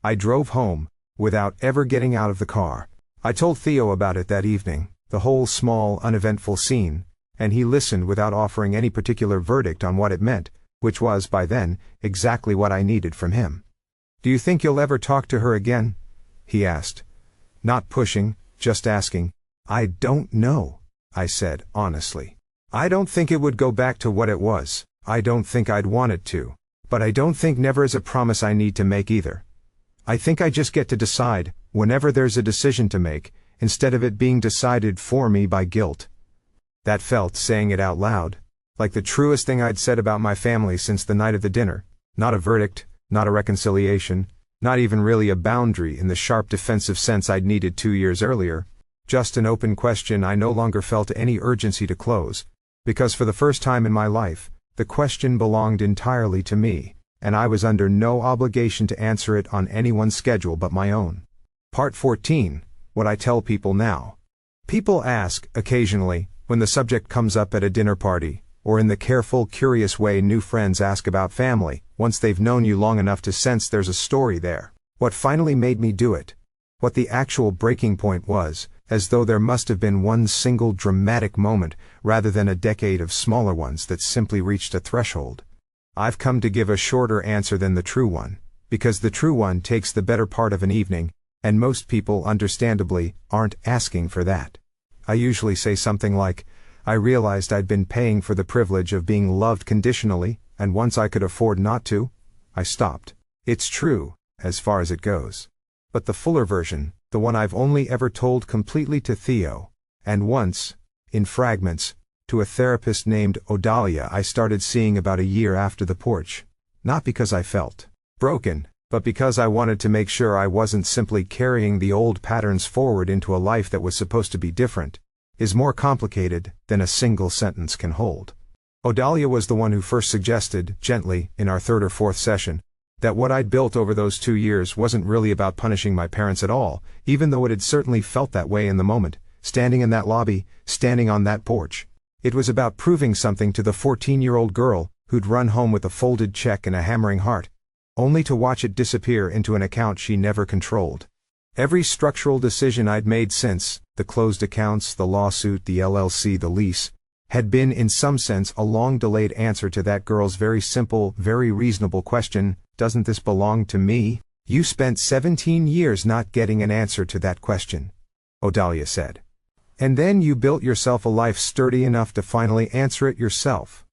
I drove home, without ever getting out of the car. I told Theo about it that evening, the whole small, uneventful scene, and he listened without offering any particular verdict on what it meant, which was, by then, exactly what I needed from him. "Do you think you'll ever talk to her again?" he asked. Not pushing, just asking. "I don't know," I said, honestly. "I don't think it would go back to what it was. I don't think I'd want it to. But I don't think never is a promise I need to make either. I think I just get to decide, whenever there's a decision to make, instead of it being decided for me by guilt." That felt, saying it out loud, like the truest thing I'd said about my family since the night of the dinner. Not a verdict, not a reconciliation, not even really a boundary in the sharp defensive sense I'd needed 2 years earlier. Just an open question I no longer felt any urgency to close, because for the first time in my life, the question belonged entirely to me, and I was under no obligation to answer it on anyone's schedule but my own. Part 14. What I tell people now. People ask, occasionally, when the subject comes up at a dinner party, or in the careful, curious way new friends ask about family, once they've known you long enough to sense there's a story there. What finally made me do it? What the actual breaking point was, as though there must have been one single dramatic moment, rather than a decade of smaller ones that simply reached a threshold. I've come to give a shorter answer than the true one, because the true one takes the better part of an evening, and most people, understandably, aren't asking for that. I usually say something like, I realized I'd been paying for the privilege of being loved conditionally, and once I could afford not to, I stopped. It's true, as far as it goes. But the fuller version, the one I've only ever told completely to Theo, and once, in fragments, to a therapist named Odalia I started seeing about a year after the porch. Not because I felt broken, but because I wanted to make sure I wasn't simply carrying the old patterns forward into a life that was supposed to be different, is more complicated than a single sentence can hold. Odalia was the one who first suggested, gently, in our third or fourth session, that what I'd built over those 2 years wasn't really about punishing my parents at all, even though it had certainly felt that way in the moment, standing in that lobby, standing on that porch. It was about proving something to the 14-year-old girl who'd run home with a folded check and a hammering heart, only to watch it disappear into an account she never controlled. Every structural decision I'd made since, the closed accounts, the lawsuit, the LLC, the lease, had been in some sense a long-delayed answer to that girl's very simple, very reasonable question, doesn't this belong to me? You spent 17 years not getting an answer to that question, Odalia said. And then you built yourself a life sturdy enough to finally answer it yourself.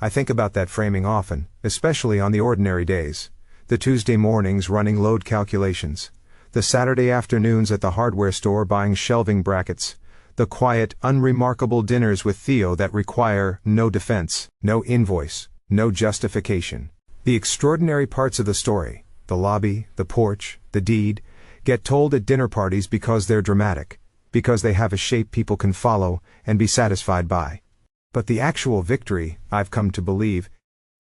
I think about that framing often, especially on the ordinary days. The Tuesday mornings running load calculations. The Saturday afternoons at the hardware store buying shelving brackets. The quiet, unremarkable dinners with Theo that require no defense, no invoice, no justification. The extraordinary parts of the story, the lobby, the porch, the deed, get told at dinner parties because they're dramatic, because they have a shape people can follow and be satisfied by. But the actual victory, I've come to believe,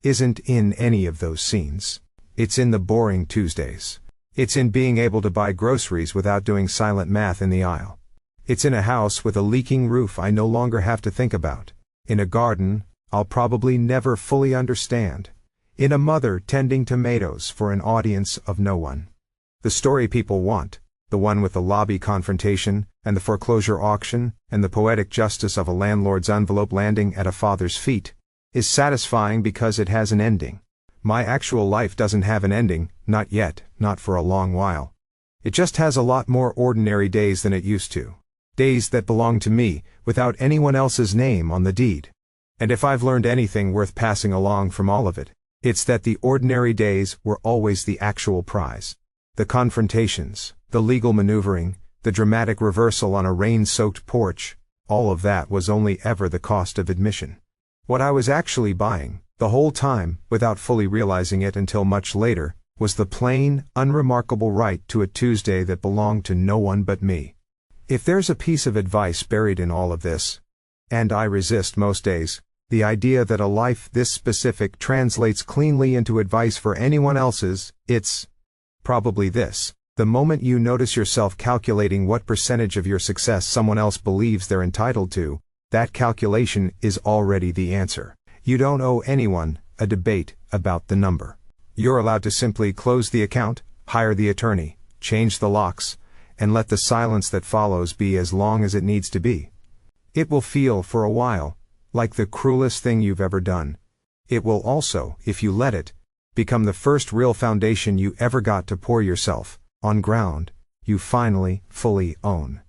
isn't in any of those scenes. It's in the boring Tuesdays. It's in being able to buy groceries without doing silent math in the aisle. It's in a house with a leaking roof I no longer have to think about. In a garden I'll probably never fully understand. In a mother tending tomatoes for an audience of no one. The story people want, the one with the lobby confrontation, and the foreclosure auction, and the poetic justice of a landlord's envelope landing at a father's feet, is satisfying because it has an ending. My actual life doesn't have an ending, not yet, not for a long while. It just has a lot more ordinary days than it used to. Days that belong to me, without anyone else's name on the deed. And if I've learned anything worth passing along from all of it, it's that the ordinary days were always the actual prize. The confrontations, the legal maneuvering, the dramatic reversal on a rain-soaked porch, all of that was only ever the cost of admission. What I was actually buying, the whole time, without fully realizing it until much later, was the plain, unremarkable right to a Tuesday that belonged to no one but me. If there's a piece of advice buried in all of this, and I resist most days, the idea that a life this specific translates cleanly into advice for anyone else's, it's probably this. The moment you notice yourself calculating what percentage of your success someone else believes they're entitled to, that calculation is already the answer. You don't owe anyone a debate about the number. You're allowed to simply close the account, hire the attorney, change the locks, and let the silence that follows be as long as it needs to be. It will feel, for a while, like the cruelest thing you've ever done. It will also, if you let it, become the first real foundation you ever got to pour yourself, on ground, you finally, fully own.